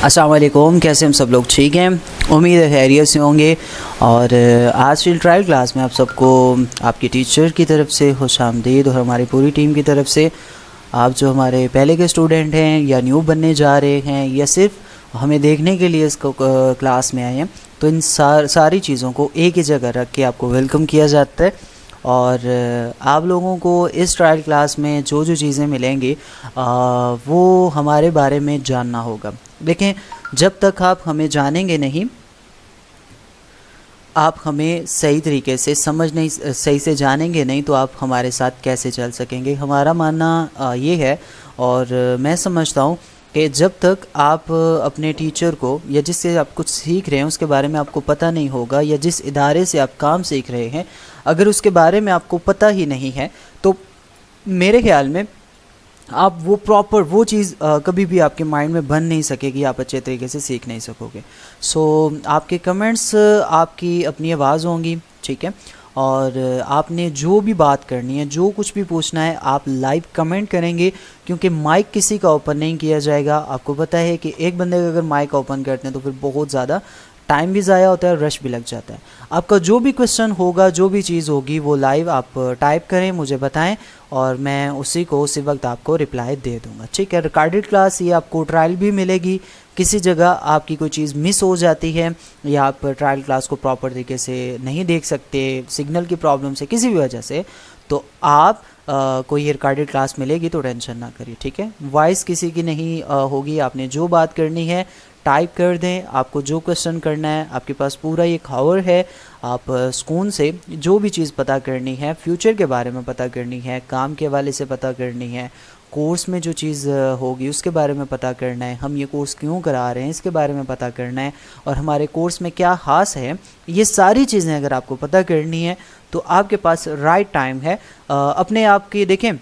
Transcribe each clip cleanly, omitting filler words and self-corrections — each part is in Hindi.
अस्सलाम वालेकुम, कैसे हम सब लोग ठीक हैं। उम्मीद है खैरियत से होंगे। और आज की ट्रायल क्लास में आप सबको आपकी टीचर की तरफ से खुशामदीद और हमारी पूरी टीम की तरफ से। आप जो हमारे पहले के स्टूडेंट हैं या न्यू बनने जा रहे हैं या सिर्फ हमें देखने के लिए इसको क्लास में आए हैं, तो इन सारी चीज़ों को एक ही जगह रख के आपको वेलकम किया जाता है। और आप लोगों को इस ट्रायल क्लास में जो जो चीज़ें मिलेंगी वो हमारे बारे में जानना होगा। देखें, जब तक आप हमें जानेंगे नहीं, आप हमें सही तरीके से सही से जानेंगे नहीं, तो आप हमारे साथ कैसे चल सकेंगे। हमारा मानना ये है, और मैं समझता हूँ कि जब तक आप अपने टीचर को या जिससे आप कुछ सीख रहे हैं उसके बारे में आपको पता नहीं होगा, या जिस इदारे से आप काम सीख रहे हैं अगर उसके बारे में आपको पता ही नहीं है, तो मेरे ख्याल में आप वो प्रॉपर वो चीज़ कभी भी आपके माइंड में बन नहीं सकेगी, आप अच्छे तरीके से सीख नहीं सकोगे। सो आपके कमेंट्स आपकी अपनी आवाज़ होंगी, ठीक है। और आपने जो भी बात करनी है, जो कुछ भी पूछना है, आप लाइव कमेंट करेंगे, क्योंकि माइक किसी का ओपन नहीं किया जाएगा। आपको पता है कि एक बंदे का अगर माइक ओपन करते हैं तो फिर बहुत ज़्यादा टाइम भी ज़ाया होता है, रश भी लग जाता है। आपका जो भी क्वेश्चन होगा, जो भी चीज़ होगी, वो लाइव आप टाइप करें, मुझे बताएं, और मैं उसी वक्त आपको रिप्लाई दे दूंगा, ठीक है। रिकॉर्डेड क्लास ये आपको ट्रायल भी मिलेगी। किसी जगह आपकी कोई चीज़ मिस हो जाती है या आप ट्रायल क्लास को प्रॉपर तरीके से नहीं देख सकते, सिग्नल की प्रॉब्लम से, किसी भी वजह से, तो आप कोई ये रिकॉर्डेड क्लास मिलेगी तो टेंशन ना करिए, ठीक है। वॉइस किसी की नहीं होगी। आपने जो बात करनी है टाइप कर दें, आपको जो क्वेश्चन करना है, आपके पास पूरा एक आवर है। आप सुकून से जो भी चीज़ पता करनी है, फ्यूचर के बारे में पता करनी है, काम के हवाले से पता करनी है, कोर्स में जो चीज़ होगी उसके बारे में पता करना है, हम ये कोर्स क्यों करा रहे हैं इसके बारे में पता करना है, और हमारे कोर्स में क्या ख़ास है, ये सारी चीज़ें अगर आपको पता करनी है तो आपके पास राइट टाइम है। अपने आप की देखें,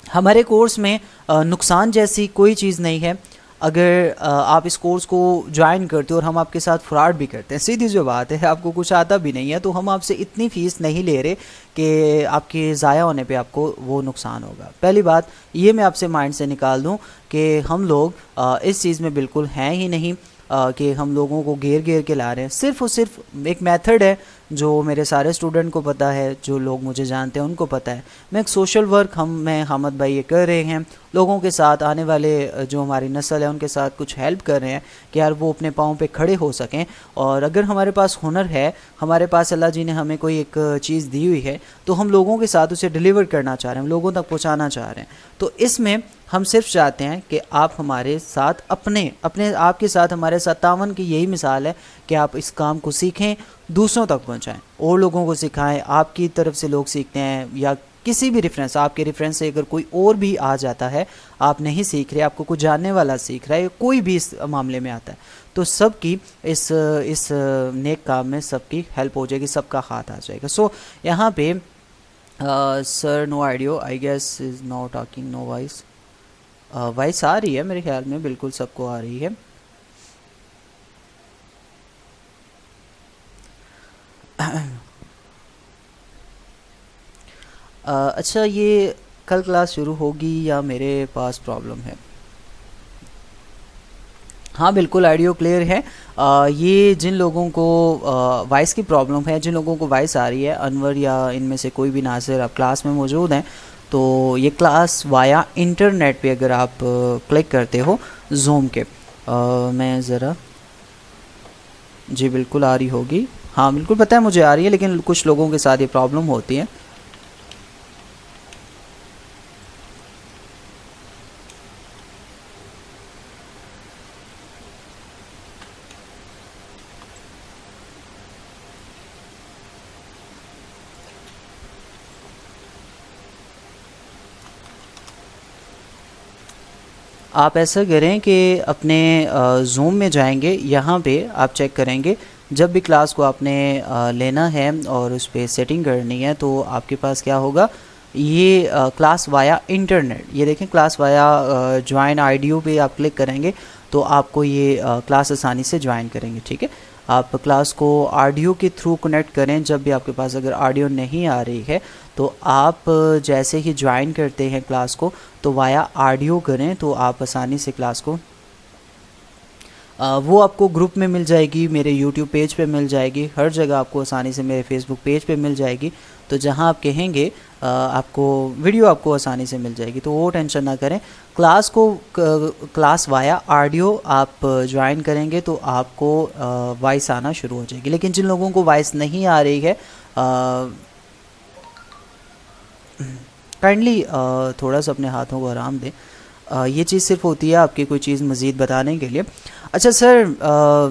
हमारे कोर्स में नुकसान जैसी कोई चीज़ नहीं है। अगर आप इस कोर्स को ज्वाइन करते हो और हम आपके साथ फ्रॉड भी करते हैं, सीधी जो बात है, आपको कुछ आता भी नहीं है, तो हम आपसे इतनी फ़ीस नहीं ले रहे कि आपके ज़ाया होने पे आपको वो नुकसान होगा। पहली बात ये मैं आपसे माइंड से निकाल दूं कि हम लोग इस चीज़ में बिल्कुल हैं ही नहीं कि हम लोगों को घेर के ला रहे हैं। सिर्फ़ और सिर्फ एक मेथड है जो मेरे सारे स्टूडेंट को पता है, जो लोग मुझे जानते हैं उनको पता है। मैं एक सोशल वर्क मैं हामिद भाई ये कर रहे हैं, लोगों के साथ, आने वाले जो हमारी नस्ल है उनके साथ कुछ हेल्प कर रहे हैं कि यार वो अपने पाँव पे खड़े हो सकें। और अगर हमारे पास हुनर है, हमारे पास अल्लाह जी ने हमें कोई एक चीज़ दी हुई है, तो हम लोगों के साथ उसे डिलीवर करना चाह रहे हैं, लोगों तक पहुँचाना चाह रहे हैं। तो इसमें हम सिर्फ चाहते हैं कि आप हमारे साथ अपने आपके साथ हमारे साथ तावन की यही मिसाल है कि आप इस काम को सीखें, दूसरों तक पहुंचाएं, और लोगों को सिखाएं। आपकी तरफ से लोग सीखते हैं या किसी भी रेफरेंस, आपके रेफरेंस से अगर कोई और भी आ जाता है, आप नहीं सीख रहे, आपको कुछ जानने वाला सीख रहा है, कोई भी इस मामले में आता है, तो सबकी इस नेक काम में सबकी हेल्प हो जाएगी, सबका हाथ आ जाएगा। सो यहाँ पे sir no audio, I guess is no talking, no voice. Voice आ रही है मेरे ख्याल में, बिल्कुल सबको आ रही है। अच्छा, ये कल क्लास शुरू होगी या मेरे पास प्रॉब्लम है? हाँ बिल्कुल, ऑडियो क्लियर है। ये जिन लोगों को वॉइस की प्रॉब्लम है, जिन लोगों को वॉइस आ रही है, अनवर या इनमें से कोई भी नाज़िर आप क्लास में मौजूद हैं, तो ये क्लास वाया इंटरनेट पे अगर आप क्लिक करते हो जूम के, मैं ज़रा, जी बिल्कुल आ रही होगी। हाँ बिल्कुल पता है मुझे आ रही है, लेकिन कुछ लोगों के साथ ये प्रॉब्लम होती है। आप ऐसा करें कि अपने जूम में जाएंगे, यहाँ पे आप चेक करेंगे, जब भी क्लास को आपने लेना है और उस पर सेटिंग करनी है, तो आपके पास क्या होगा, ये क्लास वाया इंटरनेट, ये देखें क्लास वाया ज्वाइन आईडियो पे आप क्लिक करेंगे तो आपको ये क्लास आसानी से ज्वाइन करेंगे, ठीक है। आप क्लास को ऑडियो के थ्रू कनेक्ट करें। जब भी आपके पास अगर ऑडियो नहीं आ रही है तो आप जैसे ही ज्वाइन करते हैं क्लास को तो वाया ऑडियो करें, तो आप आसानी से क्लास को वो आपको ग्रुप में मिल जाएगी, मेरे यूट्यूब पेज पे मिल जाएगी, हर जगह आपको आसानी से मेरे फेसबुक पेज पे मिल जाएगी। तो जहाँ आप कहेंगे आपको वीडियो आपको आसानी से मिल जाएगी, तो वो टेंशन ना करें। क्लास वाया ऑडियो आप ज्वाइन करेंगे तो आपको वॉइस आना शुरू हो जाएगी। लेकिन जिन लोगों को वॉइस नहीं आ रही है काइंडली थोड़ा सा अपने हाथों को आराम दें। ये चीज़ सिर्फ होती है आपकी कोई चीज़ मज़ीद बताने के लिए। अच्छा सर,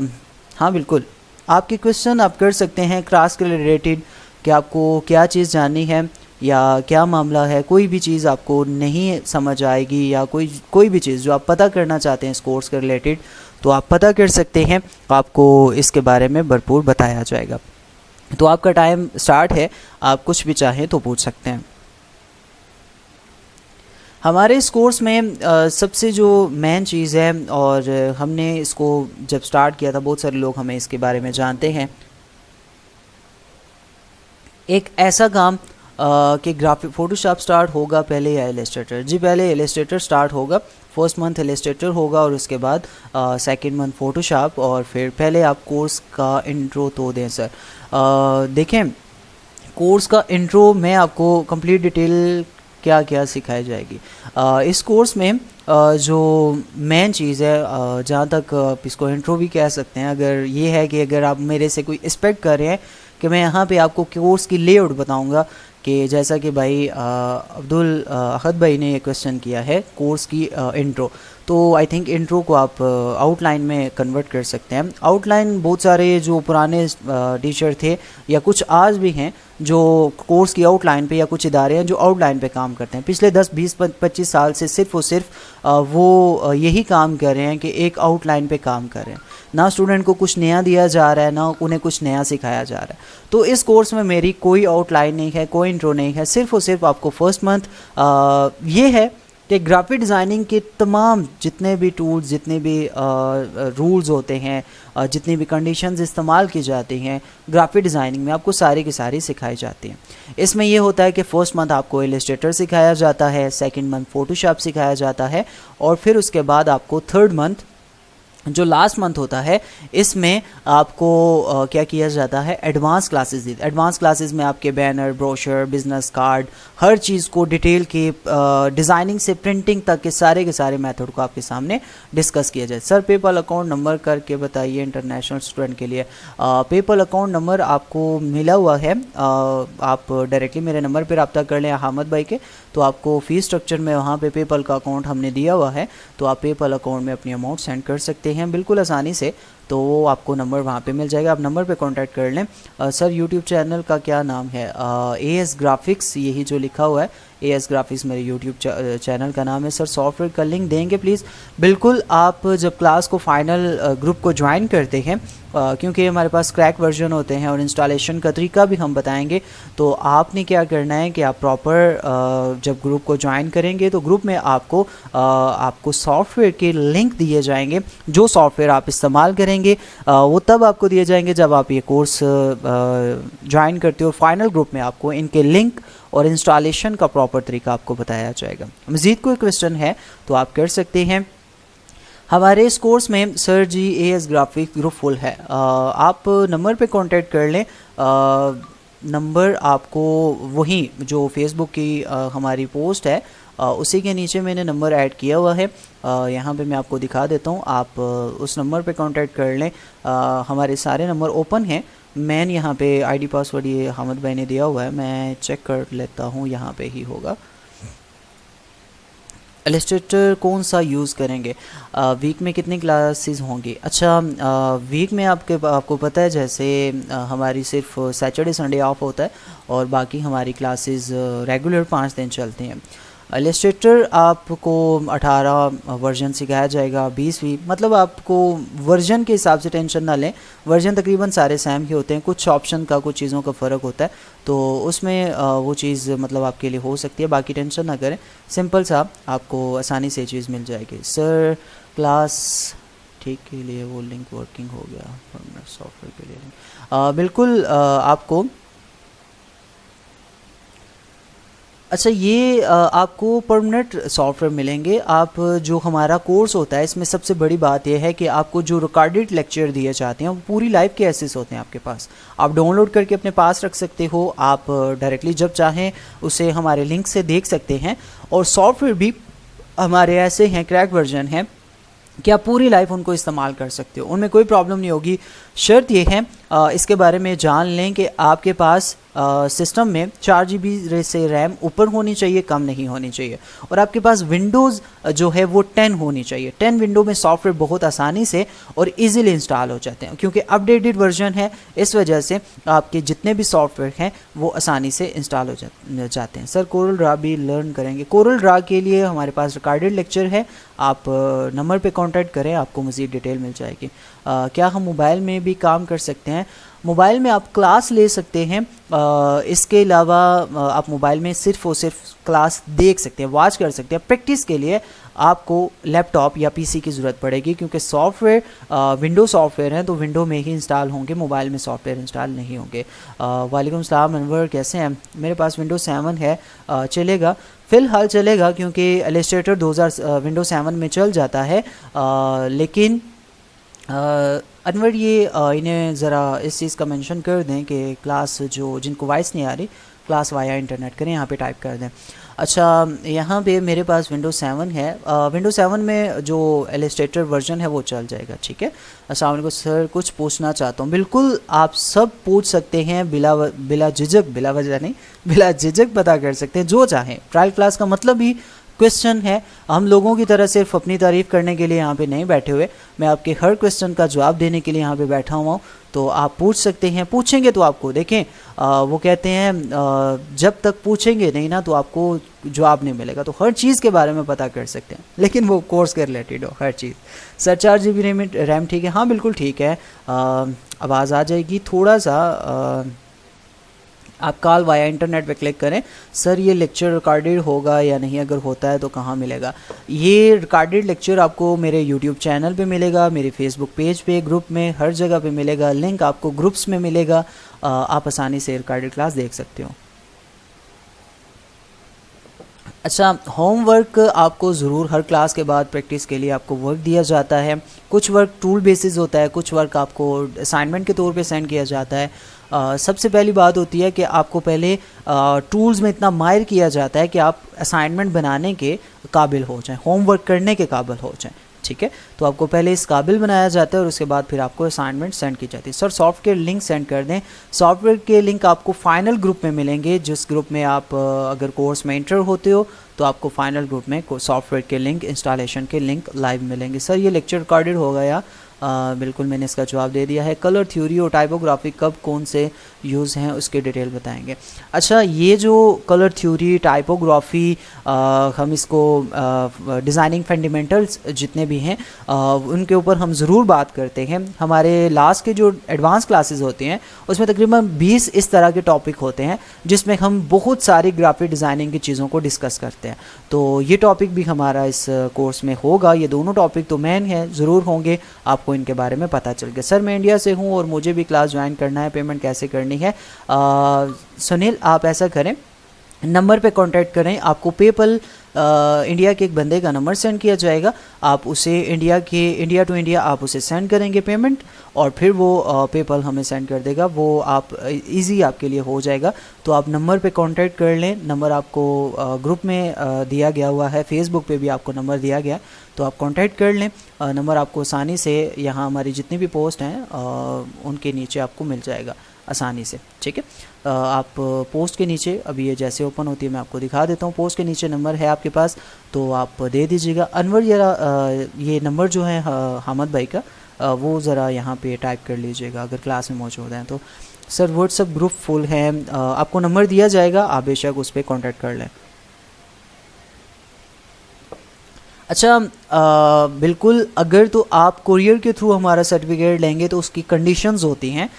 हाँ बिल्कुल, आपके क्वेश्चन आप कर सकते हैं क्लास के रिलेटेड कि आपको क्या चीज़ जाननी है या क्या मामला है। कोई भी चीज़ आपको नहीं समझ आएगी या कोई भी चीज़ जो आप पता करना चाहते हैं इस कोर्स के रिलेटेड, तो आप पता कर सकते हैं, आपको इसके बारे में भरपूर बताया जाएगा। तो आपका टाइम स्टार्ट है, आप कुछ भी चाहें तो पूछ सकते हैं। हमारे इस कोर्स में सबसे जो मेन चीज़ है, और हमने इसको जब स्टार्ट किया था बहुत सारे लोग हमें इसके बारे में जानते हैं, एक ऐसा काम कि ग्राफिक फोटोशॉप स्टार्ट होगा पहले या इलस्ट्रेटर। जी पहले इलस्ट्रेटर स्टार्ट होगा, फर्स्ट मंथ इलस्ट्रेटर होगा और उसके बाद सेकंड मंथ फोटोशॉप। और फिर पहले आप कोर्स का इंट्रो तो दें सर। देखें, कोर्स का इंट्रो में आपको कंप्लीट डिटेल क्या क्या सिखाई जाएगी। इस कोर्स में जो मेन चीज़ है, जहाँ तक आप इसको इंट्रो भी कह सकते हैं, अगर ये है कि अगर आप मेरे से कोई एक्सपेक्ट कर रहे हैं कि मैं यहाँ पे आपको कोर्स की लेआउट बताऊँगा, कि जैसा कि भाई अब्दुल अहद भाई ने ये क्वेश्चन किया है कोर्स की इंट्रो, तो आई थिंक इंट्रो को आप आउटलाइन में कन्वर्ट कर सकते हैं। आउटलाइन बहुत सारे जो पुराने टीचर थे या कुछ आज भी हैं जो कोर्स की आउटलाइन पे, या कुछ इदारे हैं जो आउटलाइन पे काम करते हैं, पिछले 10 20 25 साल से सिर्फ और सिर्फ वो यही काम कर रहे हैं कि एक आउटलाइन पे काम कर रहे हैं। ना स्टूडेंट को कुछ नया दिया जा रहा है, ना उन्हें कुछ नया सिखाया जा रहा है। तो इस कोर्स में मेरी कोई आउटलाइन नहीं है, कोई इंट्रो नहीं है, सिर्फ और सिर्फ आपको फर्स्ट मंथ ये है कि ग्राफिक डिज़ाइनिंग के तमाम जितने भी टूल्स, जितने भी रूल्स होते हैं, जितनी भी कंडीशंस इस्तेमाल की जाती हैं ग्राफिक डिज़ाइनिंग में, आपको सारी की सारी सिखाई जाती हैं। इसमें यह होता है कि फर्स्ट मंथ आपको इलस्ट्रेटर सिखाया जाता है, सेकंड मंथ फोटोशॉप सिखाया जाता है, और फिर उसके बाद आपको थर्ड मंथ जो लास्ट मंथ होता है इसमें आपको क्या किया जाता है, एडवांस क्लासेस दी। एडवांस क्लासेस में आपके बैनर, ब्रोशर, बिजनेस कार्ड, हर चीज़ को डिटेल के डिज़ाइनिंग से प्रिंटिंग तक के सारे मेथड को आपके सामने डिस्कस किया जाए। सर पेपल अकाउंट नंबर करके बताइए इंटरनेशनल स्टूडेंट के लिए। पेपल अकाउंट नंबर आपको मिला हुआ है, आप डायरेक्टली मेरे नंबर पर रब्ता कर लें अहमद भाई के, तो आपको फ़ीस स्ट्रक्चर में वहाँ पे पेपल का अकाउंट हमने दिया हुआ है, तो आप पेपल अकाउंट में अपनी अमाउंट सेंड कर सकते हैं बिल्कुल आसानी से। तो वो आपको नंबर वहाँ पे मिल जाएगा, आप नंबर पे कांटेक्ट कर लें। सर यूट्यूब चैनल का क्या नाम है? AS ग्राफिक्स, यही जो लिखा हुआ है AS ग्राफिक्स मेरे यूट्यूब चैनल का नाम है। सर सॉफ्टवेयर का लिंक देंगे प्लीज़? बिल्कुल, आप जब क्लास को फाइनल ग्रुप को ज्वाइन करते हैं, क्योंकि हमारे पास क्रैक वर्जन होते हैं और इंस्टॉलेशन का तरीका भी हम बताएंगे, तो आपने क्या करना है कि आप प्रॉपर जब ग्रुप को ज्वाइन करेंगे तो ग्रुप में आपको सॉफ्टवेयर के लिंक दिए जाएंगे। जो सॉफ्टवेयर आप इस्तेमाल करेंगे वो तब आपको दिए जाएंगे जब आप ये कोर्स ज्वाइन करते हो। फाइनल ग्रुप में आपको इनके लिंक और इंस्टॉलेशन का प्रॉपर तरीका आपको बताया जाएगा। मज़ीद कोई क्वेश्चन है तो आप कर सकते हैं। हमारे इस कोर्स में सर जी AS ग्राफिक्स ग्रुप फुल है, आप नंबर पे कांटेक्ट कर लें। नंबर आपको वही जो फेसबुक की हमारी पोस्ट है उसी के नीचे मैंने नंबर ऐड किया हुआ है, यहाँ पे मैं आपको दिखा देता हूँ, आप उस नंबर पे कांटेक्ट कर लें। हमारे सारे नंबर ओपन हैं। मैंने यहाँ पे ID पासवर्ड ये हामिद भाई ने दिया हुआ है, मैं चेक कर लेता हूँ, यहाँ पे ही होगा। इलस्ट्रेटर कौन सा यूज़ करेंगे? वीक में कितनी क्लासेस होंगी? अच्छा, वीक में आपको पता है जैसे हमारी सिर्फ सैटरडे संडे ऑफ होता है और बाकी हमारी क्लासेस रेगुलर 5 दिन चलती हैं। इलस्ट्रेटर आपको 18 वर्जन सिखाया जाएगा, 20वीं, मतलब आपको वर्जन के हिसाब से टेंशन ना लें, वर्जन तकरीबन सारे सेम ही होते हैं, कुछ ऑप्शन का कुछ चीज़ों का फ़र्क होता है, तो उसमें वो चीज़ मतलब आपके लिए हो सकती है, बाकी टेंशन ना करें, सिंपल सा आपको आसानी से चीज़ मिल जाएगी। सर क्लास ठीक के लिए वो लिंक वर्किंग हो गया, सॉफ्टवेयर के लिए बिल्कुल आपको अच्छा, ये आपको परमानेंट सॉफ्टवेयर मिलेंगे। आप जो हमारा कोर्स होता है इसमें सबसे बड़ी बात यह है कि आपको जो रिकॉर्डेड लेक्चर दिए जाते हैं वो पूरी लाइव के एसेस होते हैं आपके पास। आप डाउनलोड करके अपने पास रख सकते हो, आप डायरेक्टली जब चाहें उसे हमारे लिंक से देख सकते हैं। और सॉफ्टवेयर भी हमारे ऐसे हैं, क्रैक वर्जन है कि आप पूरी लाइफ उनको इस्तेमाल कर सकते हो, उनमें कोई प्रॉब्लम नहीं होगी। शर्त ये है, इसके बारे में जान लें कि आपके पास सिस्टम में 4 GB से रैम ऊपर होनी चाहिए, कम नहीं होनी चाहिए। और आपके पास विंडोज़ जो है वो 10 होनी चाहिए। 10 विंडो में सॉफ्टवेयर बहुत आसानी से और इजीली इंस्टॉल हो जाते हैं, क्योंकि अपडेटेड वर्जन है, इस वजह से आपके जितने भी सॉफ्टवेयर हैं वो आसानी से इंस्टॉल हो जाते हैं। सर कोरल ड्रा भी लर्न करेंगे? कोरल ड्रा के लिए हमारे पास रिकॉर्डेड लेक्चर है, आप नंबर पे कांटेक्ट करें, आपको मज़ीद डिटेल मिल जाएगी। क्या हम मोबाइल में भी काम कर सकते हैं? मोबाइल में आप क्लास ले सकते हैं, इसके अलावा आप मोबाइल में सिर्फ और सिर्फ क्लास देख सकते हैं, वॉच कर सकते हैं। प्रैक्टिस के लिए आपको लैपटॉप या पीसी की ज़रूरत पड़ेगी, क्योंकि सॉफ्टवेयर विंडो सॉफ्टवेयर हैं तो विंडो में ही इंस्टॉल होंगे, मोबाइल में सॉफ्टवेयर इंस्टॉल नहीं होंगे। वालेकुम सलाम अनवर, कैसे हैं? मेरे पास विंडो 7 है, चलेगा? फ़िलहाल चलेगा, क्योंकि इलस्ट्रेटर 2000 विंडो 7 में चल जाता है। लेकिन अनवर ये इन्हें ज़रा इस चीज़ का मेंशन कर दें कि क्लास जो जिनको वॉइस नहीं आ रही, क्लास वाया इंटरनेट करें, यहाँ पे टाइप कर दें। अच्छा, यहाँ पे मेरे पास विंडो 7 है, विंडो 7 में जो इलस्ट्रेटर वर्जन है वो चल जाएगा, ठीक है। अस्सलाम वालेकुम सर, कुछ पूछना चाहता हूँ। बिल्कुल आप सब पूछ सकते हैं, बिला झिझक, बिला वजह नहीं, बिला झिझक पता कर सकते हैं जो चाहें। ट्रायल क्लास का मतलब ही क्वेश्चन है, हम लोगों की तरह सिर्फ अपनी तारीफ़ करने के लिए यहाँ पे नहीं बैठे हुए, मैं आपके हर क्वेश्चन का जवाब देने के लिए यहाँ पे बैठा हुआ हूँ। तो आप पूछ सकते हैं, पूछेंगे तो आपको देखें, वो कहते हैं जब तक पूछेंगे नहीं ना तो आपको जवाब नहीं मिलेगा। तो हर चीज़ के बारे में पता कर सकते हैं, लेकिन वो कोर्स के रिलेटेड हो हर चीज़। सर 4 GB रैम ठीक है? हाँ बिल्कुल ठीक है। आवाज़ आ जाएगी थोड़ा सा, आप कॉल वाया इंटरनेट पे क्लिक करें। सर ये लेक्चर रिकॉर्डेड होगा या नहीं, अगर होता है तो कहाँ मिलेगा? ये रिकॉर्डेड लेक्चर आपको मेरे यूट्यूब चैनल पे मिलेगा, मेरे फेसबुक पेज पे, ग्रुप में, हर जगह पे मिलेगा। लिंक आपको ग्रुप्स में मिलेगा, आप आसानी से रिकॉर्डेड क्लास देख सकते हो। अच्छा, होमवर्क आपको ज़रूर हर क्लास के बाद प्रैक्टिस के लिए आपको वर्क दिया जाता है। कुछ वर्क टूल बेसिस होता है, कुछ वर्क आपको असाइनमेंट के तौर पे सेंड किया जाता है। सबसे पहली बात होती है कि आपको पहले टूल्स में इतना माहिर किया जाता है कि आप असाइनमेंट बनाने के काबिल हो जाएं, होमवर्क करने के काबिल हो जाएं, ठीक है। तो आपको पहले इस काबिल बनाया जाता है और उसके बाद फिर आपको असाइनमेंट सेंड की जाती है। सर सॉफ्टवेयर लिंक सेंड कर दें। सॉफ्टवेयर के लिंक आपको फाइनल ग्रुप में मिलेंगे, जिस ग्रुप में आप अगर कोर्स में इंटर होते हो तो आपको फाइनल ग्रुप में सॉफ्टवेयर के लिंक, इंस्टॉलेशन के लिंक लाइव मिलेंगे। सर ये लेक्चर रिकॉर्डेड हो गया? बिल्कुल मैंने इसका जवाब दे दिया है। कलर थ्योरी और टाइपोग्राफी कब कौन से यूज़ हैं उसके डिटेल बताएंगे। अच्छा, ये जो कलर थ्योरी, टाइपोग्राफी, हम इसको डिज़ाइनिंग फंडामेंटल्स जितने भी हैं उनके ऊपर हम ज़रूर बात करते हैं। हमारे लास्ट के जो एडवांस क्लासेस होते हैं उसमें तकरीबन 20 इस तरह के टॉपिक होते हैं जिसमें हम बहुत सारी ग्राफिक डिज़ाइनिंग की चीज़ों को डिस्कस करते हैं। तो ये टॉपिक भी हमारा इस कोर्स में होगा। ये दोनों टॉपिक तो मेन है, ज़रूर होंगे, आपको इनके बारे में पता चल गया। सर मैं इंडिया से हूँ और मुझे भी क्लास ज्वाइन करना है, पेमेंट कैसे करनी है? सुनील आप ऐसा करें, नंबर पे कांटेक्ट करें, आपको पेपल इंडिया के एक बंदे का नंबर सेंड किया जाएगा, आप उसे इंडिया टू इंडिया आप उसे सेंड करेंगे पेमेंट, और फिर वो पेपल हमें सेंड कर देगा। वो आप इजी आपके लिए हो जाएगा। तो आप नंबर पे कांटेक्ट कर लें, नंबर आपको ग्रुप में दिया गया हुआ है, फेसबुक पे भी आपको नंबर दिया गया, तो आप कांटेक्ट कर लें। नंबर आपको आसानी से यहाँ हमारी जितनी भी पोस्ट हैं उनके नीचे आपको मिल जाएगा आसानी से, ठीक है। आप पोस्ट के नीचे, अभी ये जैसे ओपन होती है मैं आपको दिखा देता हूँ, पोस्ट के नीचे नंबर है आपके पास, तो आप दे दीजिएगा। अनवर ये नंबर जो है हामद भाई का, वो ज़रा यहाँ पे टाइप कर लीजिएगा अगर क्लास में मौजूद हैं तो। सर व्हाट्सएप ग्रुप फुल है, आपको नंबर दिया जाएगा, आप बेशक उस पर कॉन्टैक्ट कर लें। अच्छा, बिल्कुल, अगर तो आप कोरियर के थ्रू हमारा सर्टिफिकेट लेंगे तो उसकी कंडीशंस होती हैं।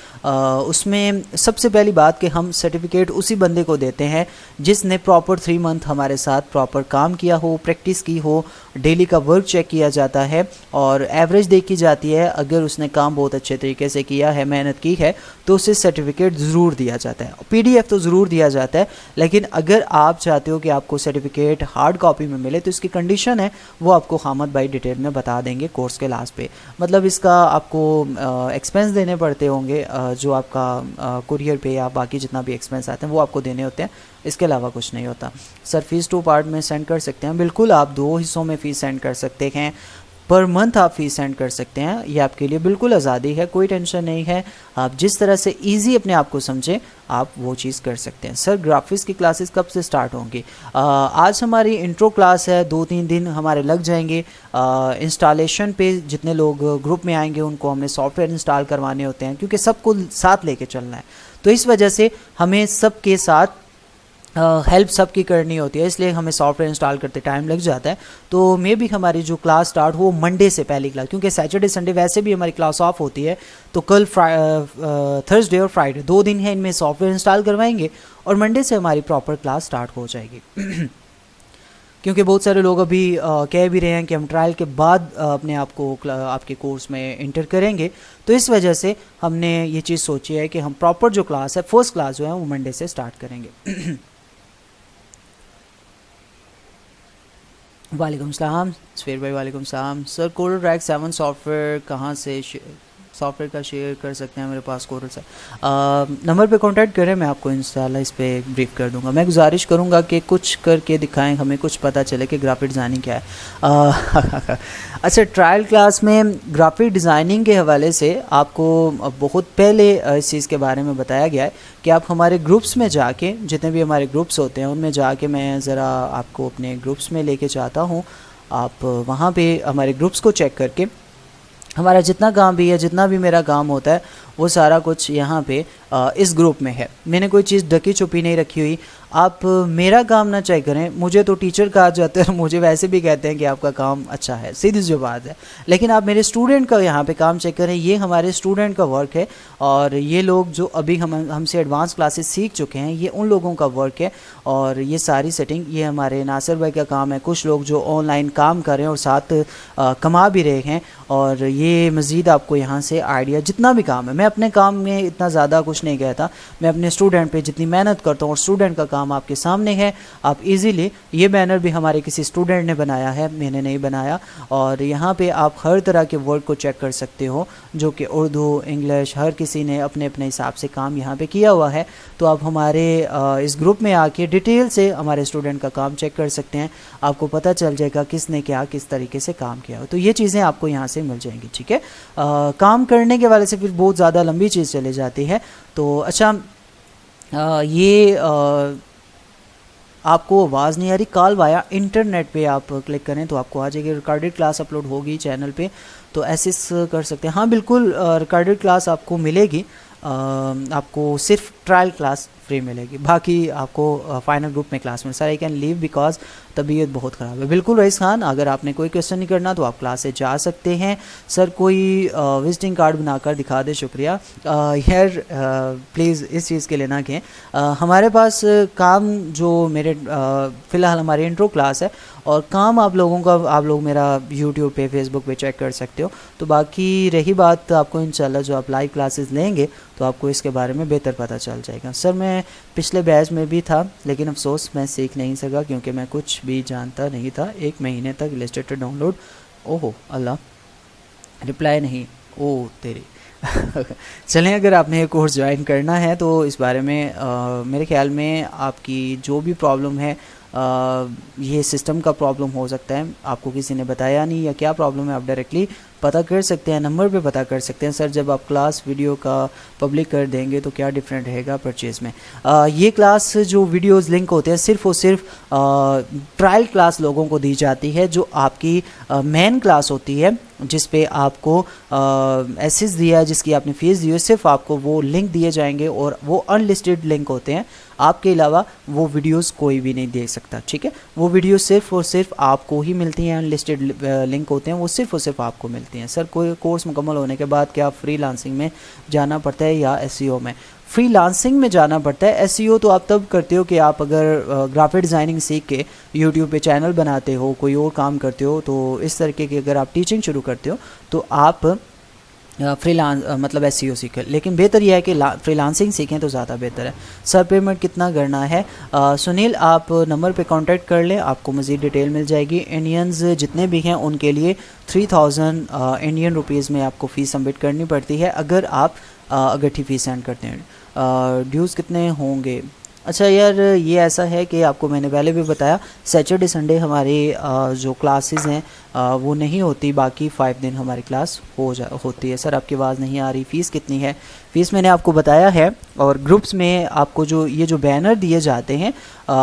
उसमें सबसे पहली बात कि हम सर्टिफिकेट उसी बंदे को देते हैं जिसने प्रॉपर 3 मंथ हमारे साथ प्रॉपर काम किया हो, प्रैक्टिस की हो, डेली का वर्क चेक किया जाता है और एवरेज देखी जाती है। अगर उसने काम बहुत अच्छे तरीके से किया है, मेहनत की है, तो उसे सर्टिफिकेट ज़रूर दिया जाता है। PDF तो ज़रूर दिया जाता है, लेकिन अगर आप चाहते हो कि आपको सर्टिफिकेट हार्ड कॉपी में मिले तो इसकी कंडीशन है वो आपको हामद भाई डिटेल में बता देंगे कोर्स के लास्ट पे। मतलब इसका आपको एक्सपेंस देने पड़ते होंगे, जो आपका कुरियर पे या बाकी जितना भी एक्सपेंस आते हैं वो आपको देने होते हैं, इसके अलावा कुछ नहीं होता। सर फीस 2 पार्ट में सेंड कर सकते हैं, बिल्कुल आप 2 हिस्सों में फ़ीस सेंड कर सकते हैं। पर मंथ आप फ़ीस सेंड कर सकते हैं, ये आपके लिए बिल्कुल आज़ादी है, कोई टेंशन नहीं है। आप जिस तरह से इजी अपने आप को समझें आप वो चीज़ कर सकते हैं। सर ग्राफिक्स की क्लासेस कब से स्टार्ट होंगी? आज हमारी इंट्रो क्लास है, 2-3 दिन हमारे लग जाएंगे। इंस्टॉलेशन पे जितने लोग ग्रुप में आएंगे उनको हमने सॉफ्टवेयर इंस्टॉल करवाने होते हैं, क्योंकि सबको साथ लेके चलना है, तो इस वजह से हमें सबके साथ हेल्प सबकी करनी होती है, इसलिए हमें सॉफ्टवेयर इंस्टॉल करते टाइम लग जाता है। तो मे भी हमारी जो क्लास स्टार्ट हो मंडे से पहली क्लास, क्योंकि सैटरडे संडे वैसे भी हमारी क्लास ऑफ होती है, तो कल थर्सडे और फ्राइडे 2 दिन है, इनमें सॉफ्टवेयर इंस्टॉल करवाएंगे और मंडे से हमारी प्रॉपर क्लास स्टार्ट हो जाएगी। क्योंकि बहुत सारे लोग अभी कह भी रहे हैं कि हम ट्रायल के बाद अपने आप को आपके कोर्स में इंटर करेंगे, तो इस वजह से हमने ये चीज़ सोची है कि हम प्रॉपर जो क्लास है, फर्स्ट क्लास जो है वो मंडे से स्टार्ट करेंगे। वालेकुम सलाम सफ़ीर भाई, वालेकुम सलाम। सर कोरल ड्रैग 7 सॉफ्टवेयर कहाँ से सॉफ्टवेयर का शेयर कर सकते हैं? मेरे पास कोरल से नंबर पे कांटेक्ट करें, मैं आपको इंशाल्लाह इस पर ब्रीफ कर दूंगा। मैं गुजारिश करूंगा कि कुछ करके दिखाएं, हमें कुछ पता चले कि ग्राफिक डिज़ाइनिंग क्या है। अच्छा, ट्रायल क्लास में ग्राफिक डिज़ाइनिंग के हवाले से आपको बहुत पहले इस चीज़ के बारे में बताया गया है कि आप हमारे ग्रुप्स में जाके, जितने भी हमारे ग्रुप्स होते हैं उनमें जाके, मैं ज़रा आपको अपने ग्रुप्स में लेके चाहता हूँ। आप वहाँ पे हमारे ग्रुप्स को चेक करके हमारा जितना काम भी है, जितना भी मेरा काम होता है, वो सारा कुछ यहाँ पे इस ग्रुप में है। मैंने कोई चीज़ ढकी छुपी नहीं रखी हुई। आप मेरा काम ना चाहे करें, मुझे तो टीचर कहा जाता है, मुझे वैसे भी कहते हैं कि आपका काम अच्छा है, सीधी सी बात है। लेकिन आप मेरे स्टूडेंट का यहाँ पे काम चेक करें, ये हमारे स्टूडेंट का वर्क है और ये लोग जो अभी हमसे एडवांस क्लासेस सीख चुके हैं, ये उन लोगों का वर्क है। और ये सारी सेटिंग ये हमारे नासिर भाई का काम है। कुछ लोग जो ऑनलाइन काम कर रहे हैं और साथ कमा भी रहे हैं, और ये मज़ीद आपको यहाँ से आइडिया, जितना भी काम है, मैं अपने काम में इतना ज़्यादा कुछ नहीं कहता, मैं अपने स्टूडेंट पे जितनी मेहनत करता हूँ, और स्टूडेंट का काम आपके सामने है। आप इजीली, ये बैनर भी हमारे किसी स्टूडेंट ने बनाया है, मैंने नहीं बनाया, और यहाँ पे आप हर तरह के वर्ड को चेक कर सकते हो, जो कि उर्दू, इंग्लिश, हर किसी ने अपने अपने हिसाब से काम यहाँ पे किया हुआ है। तो आप हमारे इस ग्रुप में आके डिटेल से हमारे स्टूडेंट का काम चेक कर सकते हैं, आपको पता चल जाएगा किसने क्या किस तरीके से काम किया हो। तो ये चीज़ें आपको यहाँ से मिल जाएंगी, ठीक है। काम करने के वाले से फिर बहुत ज़्यादा लंबी चीज़ चली जाती है। तो अच्छा, ये आपको आवाज़ नहीं आ रही, कॉल वाया इंटरनेट पे आप क्लिक करें तो आपको आ जाएगी। रिकॉर्डेड क्लास अपलोड होगी चैनल पे, तो एसेस कर सकते हैं। हाँ बिल्कुल, रिकॉर्डेड क्लास आपको मिलेगी, आपको सिर्फ ट्रायल क्लास फ्री मिलेगी, बाकी आपको फाइनल ग्रुप में क्लास में। Sir I can leave because तबीयत बहुत ख़राब है। बिल्कुल रईस खान, अगर आपने कोई क्वेश्चन नहीं करना तो आप क्लास से जा सकते हैं। सर कोई विजिटिंग कार्ड बनाकर दिखा दे, शुक्रिया। यार प्लीज़ इस चीज़ के लिए ना कहें। हमारे पास काम जो मेरे फ़िलहाल हमारी इंट्रो क्लास है, और काम आप लोगों का, आप लोग मेरा यूट्यूब पे, फेसबुक पे चेक कर सकते हो। तो बाकी रही बात आपको इंशाल्लाह जो आप लाइव क्लासेस लेंगे तो आपको इसके बारे में बेहतर पता चल जाएगा। सर मैं पिछले बैच में भी था, लेकिन अफसोस मैं सीख नहीं सका क्योंकि मैं कुछ भी जानता नहीं था। 1 महीने तक इलस्ट्रेटर डाउनलोड, ओहो अल्लाह, रिप्लाई नहीं, ओ तेरी। चलें, अगर आपने ये कोर्स ज्वाइन करना है तो इस बारे में मेरे ख्याल में आपकी जो भी प्रॉब्लम है, ये सिस्टम का प्रॉब्लम हो सकता है, आपको किसी ने बताया नहीं या क्या प्रॉब्लम है, आप डायरेक्टली पता कर सकते हैं, नंबर पे पता कर सकते हैं सर जब आप क्लास वीडियो का पब्लिक कर देंगे तो क्या डिफरेंट रहेगा परचेज़ में। ये क्लास जो वीडियोस लिंक होते हैं सिर्फ़ और सिर्फ ट्रायल क्लास लोगों को दी जाती है, जो आपकी मेन क्लास होती है जिस पे आपको एसेस दिया है, जिसकी आपने फ़ीस दी है, सिर्फ आपको वो लिंक दिए जाएंगे और वो अनलिस्टेड लिंक होते हैं, आपके अलावा वो वीडियोस कोई भी नहीं देख सकता, ठीक है। वो वीडियो सिर्फ और सिर्फ आपको ही मिलती हैं, अनलिस्टेड लिंक होते हैं, वो सिर्फ और सिर्फ आपको मिलती हैं। सर कोई कोर्स मुकम्मल होने के बाद क्या फ्रीलांसिंग में जाना पड़ता है या एसईओ में? फ्रीलांसिंग में जाना पड़ता है। एसईओ तो आप तब करते हो कि आप अगर ग्राफिक डिज़ाइनिंग सीख के यूट्यूब पे चैनल बनाते हो, कोई और काम करते हो, तो इस तरीके की अगर आप टीचिंग शुरू करते हो तो आप मतलब एसईओ सीखें। लेकिन बेहतर यह है कि फ्रीलांसिंग सीखें तो ज़्यादा बेहतर है। सर पेमेंट कितना करना है? सुनील आप नंबर पे कांटेक्ट कर लें, आपको मज़ीद डिटेल मिल जाएगी। इंडियंस जितने भी हैं उनके लिए 3000 इंडियन रुपीज़ में आपको फ़ीस सबमिट करनी पड़ती है अगर आप अगठी फ़ीस सेंड करते हैं। ड्यूज़ कितने होंगे? अच्छा यार, ये ऐसा है कि आपको मैंने पहले भी बताया, सैटरडे संडे हमारी जो क्लासेस हैं वो नहीं होती, बाकी 5 दिन हमारी क्लास होती है। सर आपकी आवाज़ नहीं आ रही, फ़ीस कितनी है? फ़ीस मैंने आपको बताया है, और ग्रुप्स में आपको जो बैनर दिए जाते हैं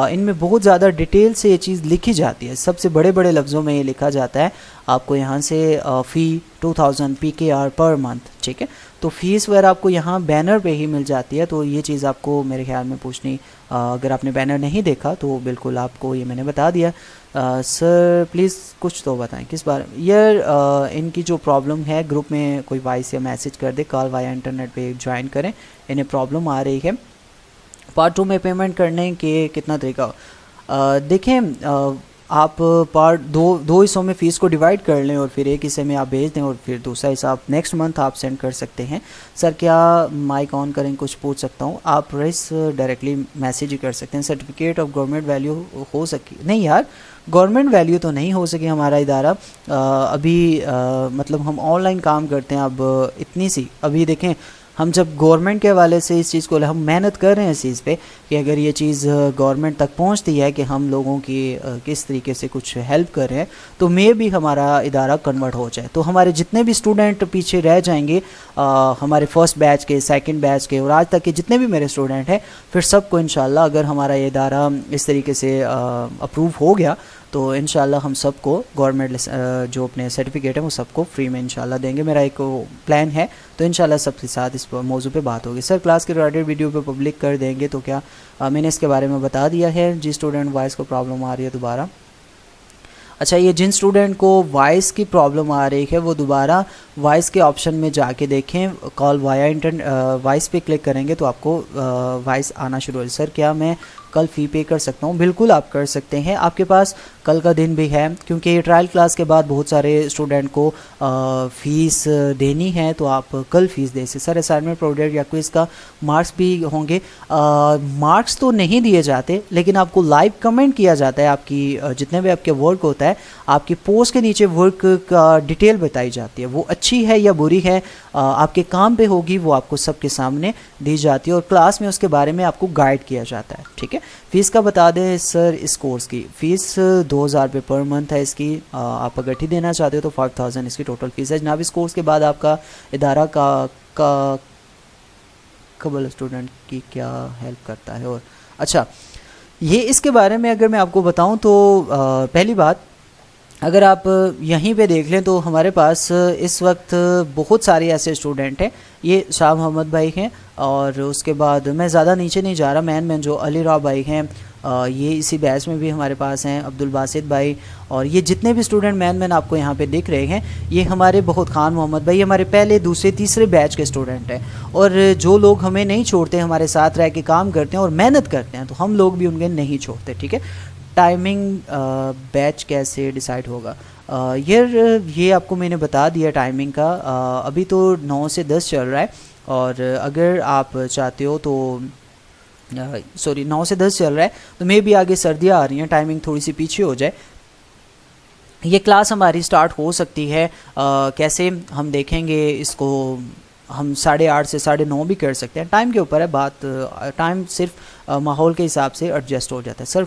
इनमें बहुत ज़्यादा डिटेल से ये चीज़ लिखी जाती है, सबसे बड़े बड़े लफ्ज़ों में ये लिखा जाता है। आपको यहाँ से फ़ी 2000 PKR पर मंथ, ठीक है। तो फ़ीस वगैरह आपको यहाँ बैनर पे ही मिल जाती है, तो ये चीज़ आपको मेरे ख्याल में पूछनी, अगर आपने बैनर नहीं देखा तो बिल्कुल आपको ये मैंने बता दिया। सर प्लीज़ कुछ तो बताएं किस बारे में। यार इनकी जो प्रॉब्लम है, ग्रुप में कोई वॉइस या मैसेज कर दे, कॉल वाया इंटरनेट पे ज्वाइन करें, इन्हें प्रॉब्लम आ रही है। पार्ट 2 में पेमेंट करने के कितना तरीका? देखें, आप पार्ट दो हिस्सों में फ़ीस को डिवाइड कर लें और फिर एक हिस्से में आप भेज दें और फिर दूसरा हिस्सा आप नेक्स्ट मंथ आप सेंड कर सकते हैं। सर क्या माइक ऑन करें, कुछ पूछ सकता हूँ? आप रईस डायरेक्टली मैसेज ही कर सकते हैं। सर्टिफिकेट ऑफ गवर्नमेंट वैल्यू हो सकी? नहीं यार, गवर्नमेंट वैल्यू तो नहीं हो सकी हमारा इदारा। अभी मतलब हम ऑनलाइन काम करते हैं, अब इतनी सी अभी देखें, हम जब गवर्नमेंट के हवाले से इस चीज़ को हम मेहनत कर रहे हैं इस चीज़ पे कि अगर ये चीज़ गवर्नमेंट तक पहुंचती है कि हम लोगों की किस तरीके से कुछ हेल्प कर रहे हैं, तो मे भी हमारा इदारा कन्वर्ट हो जाए, तो हमारे जितने भी स्टूडेंट पीछे रह जाएंगे, हमारे फर्स्ट बैच के, सेकंड बैच के और आज तक के जितने भी मेरे स्टूडेंट हैं, फिर सबको इंशाल्लाह अगर हमारा ये इदारा इस तरीके से अप्रूव हो गया तो इंशाल्लाह हम सबको गवर्नमेंट जो अपने सर्टिफिकेट है वो सबको फ्री में इंशाल्लाह देंगे। मेरा एक प्लान है, तो इंशाल्लाह सबके साथ इस मौजू पे बात होगी। सर क्लास के रिकॉर्डेड वीडियो पे पब्लिक कर देंगे तो क्या? मैंने इसके बारे में बता दिया है। जी स्टूडेंट वॉइस को प्रॉब्लम आ रही है दोबारा। अच्छा, ये जिन स्टूडेंट को वॉइस की प्रॉब्लम आ रही है वो दोबारा वॉइस के ऑप्शन में जाके देखें, कॉल वाया इंटरनेट वॉइस पे क्लिक करेंगे तो आपको वॉइस आना शुरू हो। सर क्या मैं कल फ़ी पे कर सकता हूँ? बिल्कुल आप कर सकते हैं, आपके पास कल का दिन भी है, क्योंकि ये ट्रायल क्लास के बाद बहुत सारे स्टूडेंट को फ़ीस देनी है, तो आप कल फ़ीस दे सकते। सर असाइनमेंट प्रोजेक्ट या क्विज़ का मार्क्स भी होंगे? मार्क्स तो नहीं दिए जाते, लेकिन आपको लाइव कमेंट किया जाता है, आपकी जितने भी आपके वर्क होता है आपकी पोस्ट के नीचे वर्क का डिटेल बताई जाती है, वो अच्छी है या बुरी है, आपके काम पे होगी, वो आपको सबके सामने दी जाती है और क्लास में उसके बारे में आपको गाइड किया जाता है, ठीक है। फ़ीस का बता दें सर, इस कोर्स की फ़ीस 2000 रुपये पर मंथ है इसकी। आप अगर ठी देना चाहते हो तो 5000 इसकी टोटल फ़ीस है जनाब। इस कोर्स के बाद आपका इदारा का कबल स्टूडेंट की क्या हेल्प करता है? और अच्छा, ये इसके बारे में अगर मैं आपको बताऊं तो पहली बात, अगर आप यहीं पे देख लें तो हमारे पास इस वक्त बहुत सारे ऐसे स्टूडेंट हैं। ये शाह मोहम्मद भाई हैं और उसके बाद मैं ज़्यादा नीचे नहीं जा रहा, मैन जो अली राव भाई हैं, ये इसी बैच में भी हमारे पास हैं, अब्दुल बासित भाई, और ये जितने भी स्टूडेंट मैन आपको यहाँ पे दिख रहे हैं, ये हमारे बहुत खान मोहम्मद भाई हमारे पहले दूसरे तीसरे बैच के स्टूडेंट हैं। और जो लोग हमें नहीं छोड़ते, हमारे साथ रह के काम करते हैं और मेहनत करते हैं, तो हम लोग भी उनके नहीं छोड़ते, ठीक है। टाइमिंग बैच कैसे डिसाइड होगा? ये आपको मैंने बता दिया टाइमिंग का। अभी तो 9 से 10 चल रहा है, और अगर आप चाहते हो तो सॉरी 9 से 10 चल रहा है, तो मे भी आगे सर्दियाँ आ रही हैं, टाइमिंग थोड़ी सी पीछे हो जाए, ये क्लास हमारी स्टार्ट हो सकती है। कैसे हम देखेंगे इसको, हम 8:30 से 9:30 भी कर सकते हैं, टाइम के ऊपर है बात। टाइम सिर्फ माहौल के हिसाब से एडजस्ट हो जाता है। सर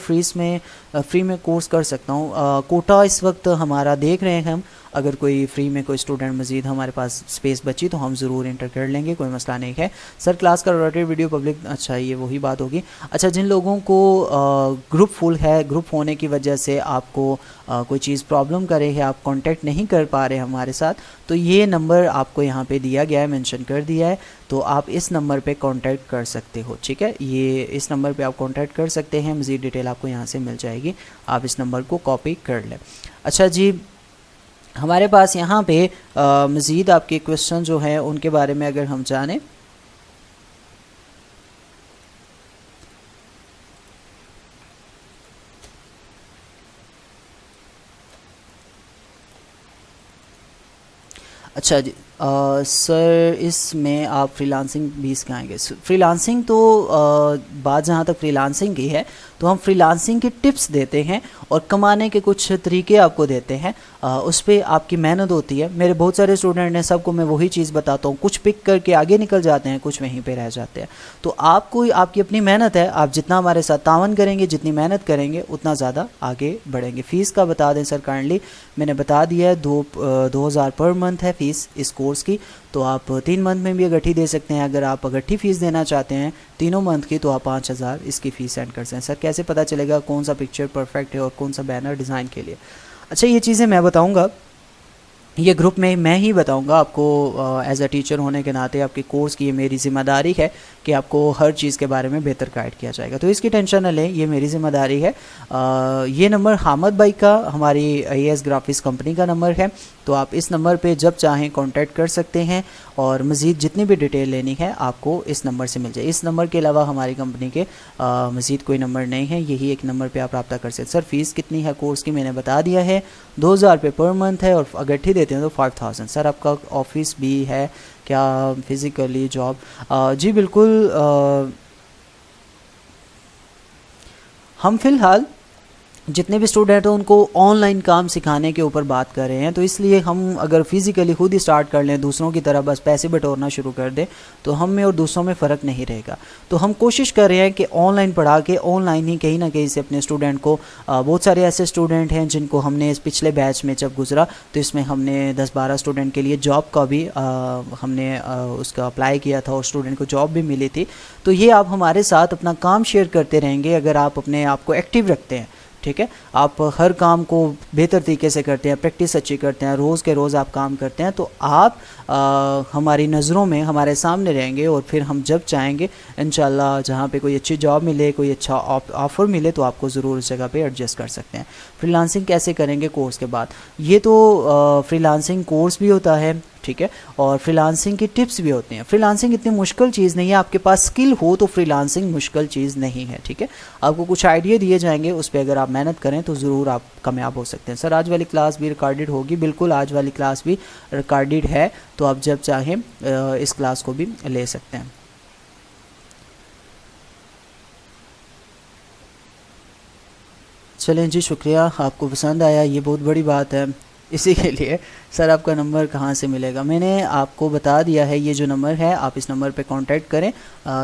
फ्री में कोर्स कर सकता हूँ? कोटा इस वक्त हमारा देख रहे हैं हम अगर कोई फ्री में कोई स्टूडेंट मज़ीद हमारे पास स्पेस बची तो हम ज़रूर इंटर कर लेंगे, कोई मसला नहीं है सर। क्लास का रोटेट वीडियो पब्लिक, अच्छा ये वही बात होगी। अच्छा, जिन लोगों को ग्रुप फुल है, ग्रुप होने की वजह से आपको कोई चीज़ प्रॉब्लम करे है, आप कांटेक्ट नहीं कर पा रहे हमारे साथ, तो ये नंबर आपको यहाँ पे दिया गया है, मेंशन कर दिया है, तो आप इस नंबर पे कांटेक्ट कर सकते हो, ठीक है। ये इस नंबर पे आप कांटेक्ट कर सकते हैं, मज़ीद डिटेल आपको यहाँ से मिल जाएगी, आप इस नंबर को कॉपी कर लें। अच्छा जी, हमारे पास यहाँ पे मज़ीद आपके क्वेश्चन जो हैं उनके बारे में अगर हम जानें, अच्छा जी, सर इसमें आप फ्रीलांसिंग भी सिखाएंगे? फ्रीलांसिंग तो बात जहाँ तक फ्रीलांसिंग की है तो हम फ्रीलांसिंग की टिप्स देते हैं और कमाने के कुछ तरीके आपको देते हैं। उस पर आपकी मेहनत होती है। मेरे बहुत सारे स्टूडेंट हैं, सबको मैं वही चीज़ बताता हूँ, कुछ पिक करके आगे निकल जाते हैं, कुछ वहीं पे रह जाते हैं। तो आपको आपकी अपनी मेहनत है, आप जितना हमारे साथ तावन करेंगे, जितनी मेहनत करेंगे उतना ज़्यादा आगे बढ़ेंगे। फ़ीस का बता दें सर, काइंडली मैंने बता दिया है, 2000 पर मंथ है फ़ीस इस कोर्स की। तो आप 3 मंथ में भी इकट्ठी दे सकते हैं। अगर आप इकट्ठी फ़ीस देना चाहते हैं तीनों मंथ की तो आप 5000 इसकी फ़ीस सेंड कर सकते हैं। सर कैसे पता चलेगा कौन सा पिक्चर परफेक्ट है और कौन सा बैनर डिज़ाइन के लिए? अच्छा, ये चीज़ें मैं बताऊंगा, ये ग्रुप में मैं ही बताऊंगा आपको। एज अ टीचर होने के नाते आपके कोर्स की ये मेरी ज़िम्मेदारी है कि आपको हर चीज़ के बारे में बेहतर गाइड किया जाएगा, तो इसकी टेंशन न लें, ये मेरी ज़िम्मेदारी है। ये नंबर हामिद भाई का, हमारी AS ग्राफिक्स कंपनी का नंबर है, तो आप इस नंबर पे जब चाहें कांटेक्ट कर सकते हैं और मज़ीद जितनी भी डिटेल लेनी है आपको इस नंबर से मिल जाए। इस नंबर के अलावा हमारी कंपनी के मज़ीद कोई नंबर नहीं है, यही एक नंबर पे आप रब्ता कर सकते हैं। सर फ़ीस कितनी है कोर्स की? मैंने बता दिया है, 2000 रुपये पर मंथ है, और अगट्ठी देते हैं तो 5000। सर आपका ऑफिस भी है क्या, फिज़िकली जॉब? जी बिल्कुल, हम फ़िलहाल जितने भी स्टूडेंट हैं उनको ऑनलाइन काम सिखाने के ऊपर बात कर रहे हैं, तो इसलिए हम अगर फिज़िकली खुद ही स्टार्ट कर लें, दूसरों की तरह बस पैसे बटोरना शुरू कर दें, तो हम में और दूसरों में फ़र्क नहीं रहेगा। तो हम कोशिश कर रहे हैं कि ऑनलाइन पढ़ा के ऑनलाइन ही कहीं ना कहीं से अपने स्टूडेंट को, बहुत सारे ऐसे स्टूडेंट हैं जिनको हमने इस पिछले बैच में जब गुजरा तो इसमें हमने 10-12 स्टूडेंट के लिए जॉब का भी हमने उसका अप्लाई किया था और स्टूडेंट को जॉब भी मिली थी। तो ये आप हमारे साथ अपना काम शेयर करते रहेंगे अगर आप अपने आप को एक्टिव रखते हैं, ठीक है। आप हर काम को बेहतर तरीके से करते हैं, प्रैक्टिस अच्छी करते हैं, रोज़ के रोज़ आप काम करते हैं, तो आप हमारी नज़रों में हमारे सामने रहेंगे और फिर हम जब चाहेंगे इंशाल्लाह जहाँ पे कोई अच्छी जॉब मिले, कोई अच्छा ऑफ़र मिले तो आपको ज़रूर उस जगह पे एडजस्ट कर सकते हैं। फ्रीलांसिंग कैसे करेंगे कोर्स के बाद? ये तो फ्रीलांसिंग कोर्स भी होता है, ठीक है, और फ्रीलांसिंग की टिप्स भी होती हैं। फ्रीलांसिंग इतनी मुश्किल चीज़ नहीं है, आपके पास स्किल हो तो फ्रीलांसिंग मुश्किल चीज़ नहीं है, ठीक है। आपको कुछ आइडिया दिए जाएंगे, उस पर अगर आप मेहनत करें तो ज़रूर आप कामयाब हो सकते हैं। सर आज वाली क्लास भी रिकॉर्डेड होगी? बिल्कुल, आज वाली क्लास भी रिकॉर्डेड है, तो आप जब चाहें इस क्लास को भी ले सकते हैं। चलें जी, शुक्रिया, आपको पसंद आया, ये बहुत बड़ी बात है। इसी के लिए सर आपका नंबर कहाँ से मिलेगा? मैंने आपको बता दिया है, ये जो नंबर है आप इस नंबर पे कांटेक्ट करें।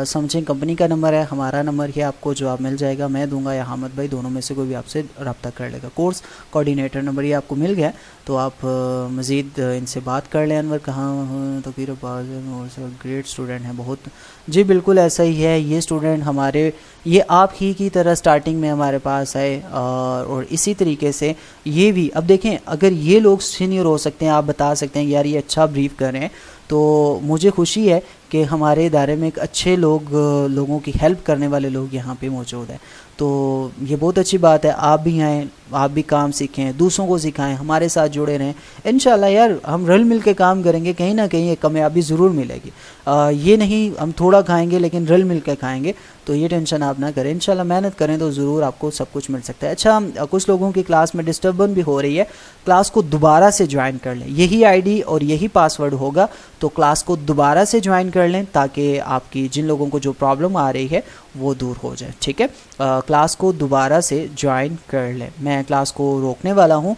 समथिंग कंपनी का नंबर है, हमारा नंबर है, आपको जवाब मिल जाएगा, मैं दूंगा या हामिद भाई, दोनों में से कोई भी आपसे रब्ता कर लेगा। कोर्स कोऑर्डिनेटर नंबर ये आपको मिल गया, तो आप मज़ीद इनसे बात कर लें। अनवर कहाँ? तो फिर ग्रेट स्टूडेंट हैं बहुत। जी बिल्कुल ऐसा ही है, ये स्टूडेंट हमारे, ये आप ही की तरह स्टार्टिंग में हमारे पास आए और इसी तरीके से ये भी, अब देखें अगर ये लोग सीनियर हो सकते हैं, आप बता सकते हैं यार ये अच्छा ब्रीफ कर रहे हैं, तो मुझे खुशी है कि हमारे इदारे में एक अच्छे लोगों की हेल्प करने वाले लोग यहाँ पे मौजूद हैं। तो ये बहुत अच्छी बात है, आप भी आएँ, आप भी काम सीखें, दूसरों को सिखाएं, हमारे साथ जुड़े रहें। इंशाल्लाह यार हम रल मिल के काम करेंगे, कहीं ना कहीं एक कामयाबी ज़रूर मिलेगी। ये नहीं हम थोड़ा खाएंगे लेकिन रल मिल के खाएंगे, तो ये टेंशन आप ना करें। इंशाल्लाह मेहनत करें तो ज़रूर आपको सब कुछ मिल सकता है। अच्छा, कुछ लोगों की क्लास में डिस्टर्बेंस भी हो रही है, क्लास को दोबारा से ज्वाइन कर लें, यही ID और यही पासवर्ड होगा, तो क्लास को दोबारा से ज्वाइन कर लें ताकि आपकी जिन लोगों को जो प्रॉब्लम आ रही है वो दूर हो जाए, ठीक है। क्लास को दोबारा से ज्वाइन कर लें, मैं क्लास को रोकने वाला हूँ।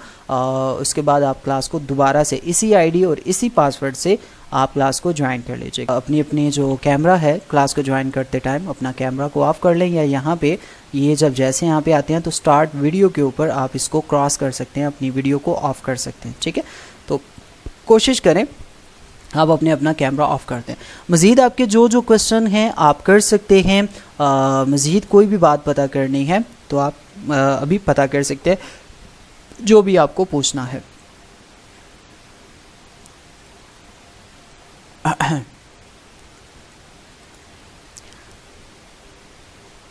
उसके बाद आप क्लास को दोबारा से इसी आईडी और इसी पासवर्ड से आप क्लास को ज्वाइन कर लीजिएगा। अपनी अपनी जो कैमरा है क्लास को ज्वाइन करते टाइम अपना कैमरा को ऑफ़ कर लें, या यहाँ पे ये जब जैसे यहाँ पे आते हैं तो स्टार्ट वीडियो के ऊपर आप इसको क्रॉस कर सकते हैं, अपनी वीडियो को ऑफ़ कर सकते हैं, ठीक है। तो कोशिश करें आप अपना कैमरा ऑफ़ कर दें। मज़ीद आपके जो क्वेश्चन हैं आप कर सकते हैं। मज़ीद कोई भी बात पता करनी है तो आप अभी पता कर सकते हैं, जो भी आपको पूछना है।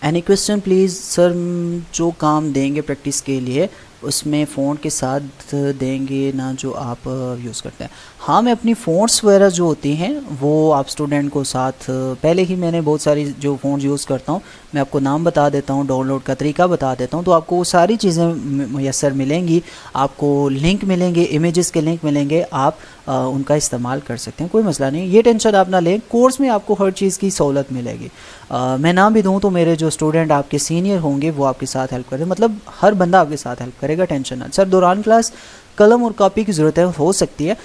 Any question please. सर जो काम देंगे प्रैक्टिस के लिए उसमें फ़ोन के साथ देंगे ना जो आप यूज़ करते हैं। हाँ, मैं अपनी फ़ोन्स वगैरह जो होती हैं वो आप स्टूडेंट को साथ पहले ही मैंने बहुत सारी जो फ़ोन यूज़ करता हूँ मैं आपको नाम बता देता हूँ, डाउनलोड का तरीका बता देता हूँ, तो आपको वो सारी चीज़ें मैसर मिलेंगी। आपको लिंक मिलेंगे, इमेजेस के लिंक मिलेंगे, आप उनका इस्तेमाल कर सकते हैं, कोई मसला नहीं। ये टेंशन आप ना लें, कोर्स में आपको हर चीज़ की सहूलत मिलेगी। मैं ना भी दूँ तो मेरे जो स्टूडेंट आपके सीनियर होंगे वो आपके साथ हेल्प करें, मतलब हर बंदा आपके साथ हेल्प करेगा, टेंशन ना। सर दौरान क्लास कलम और कॉपी की ज़रूरत है, हो सकती है।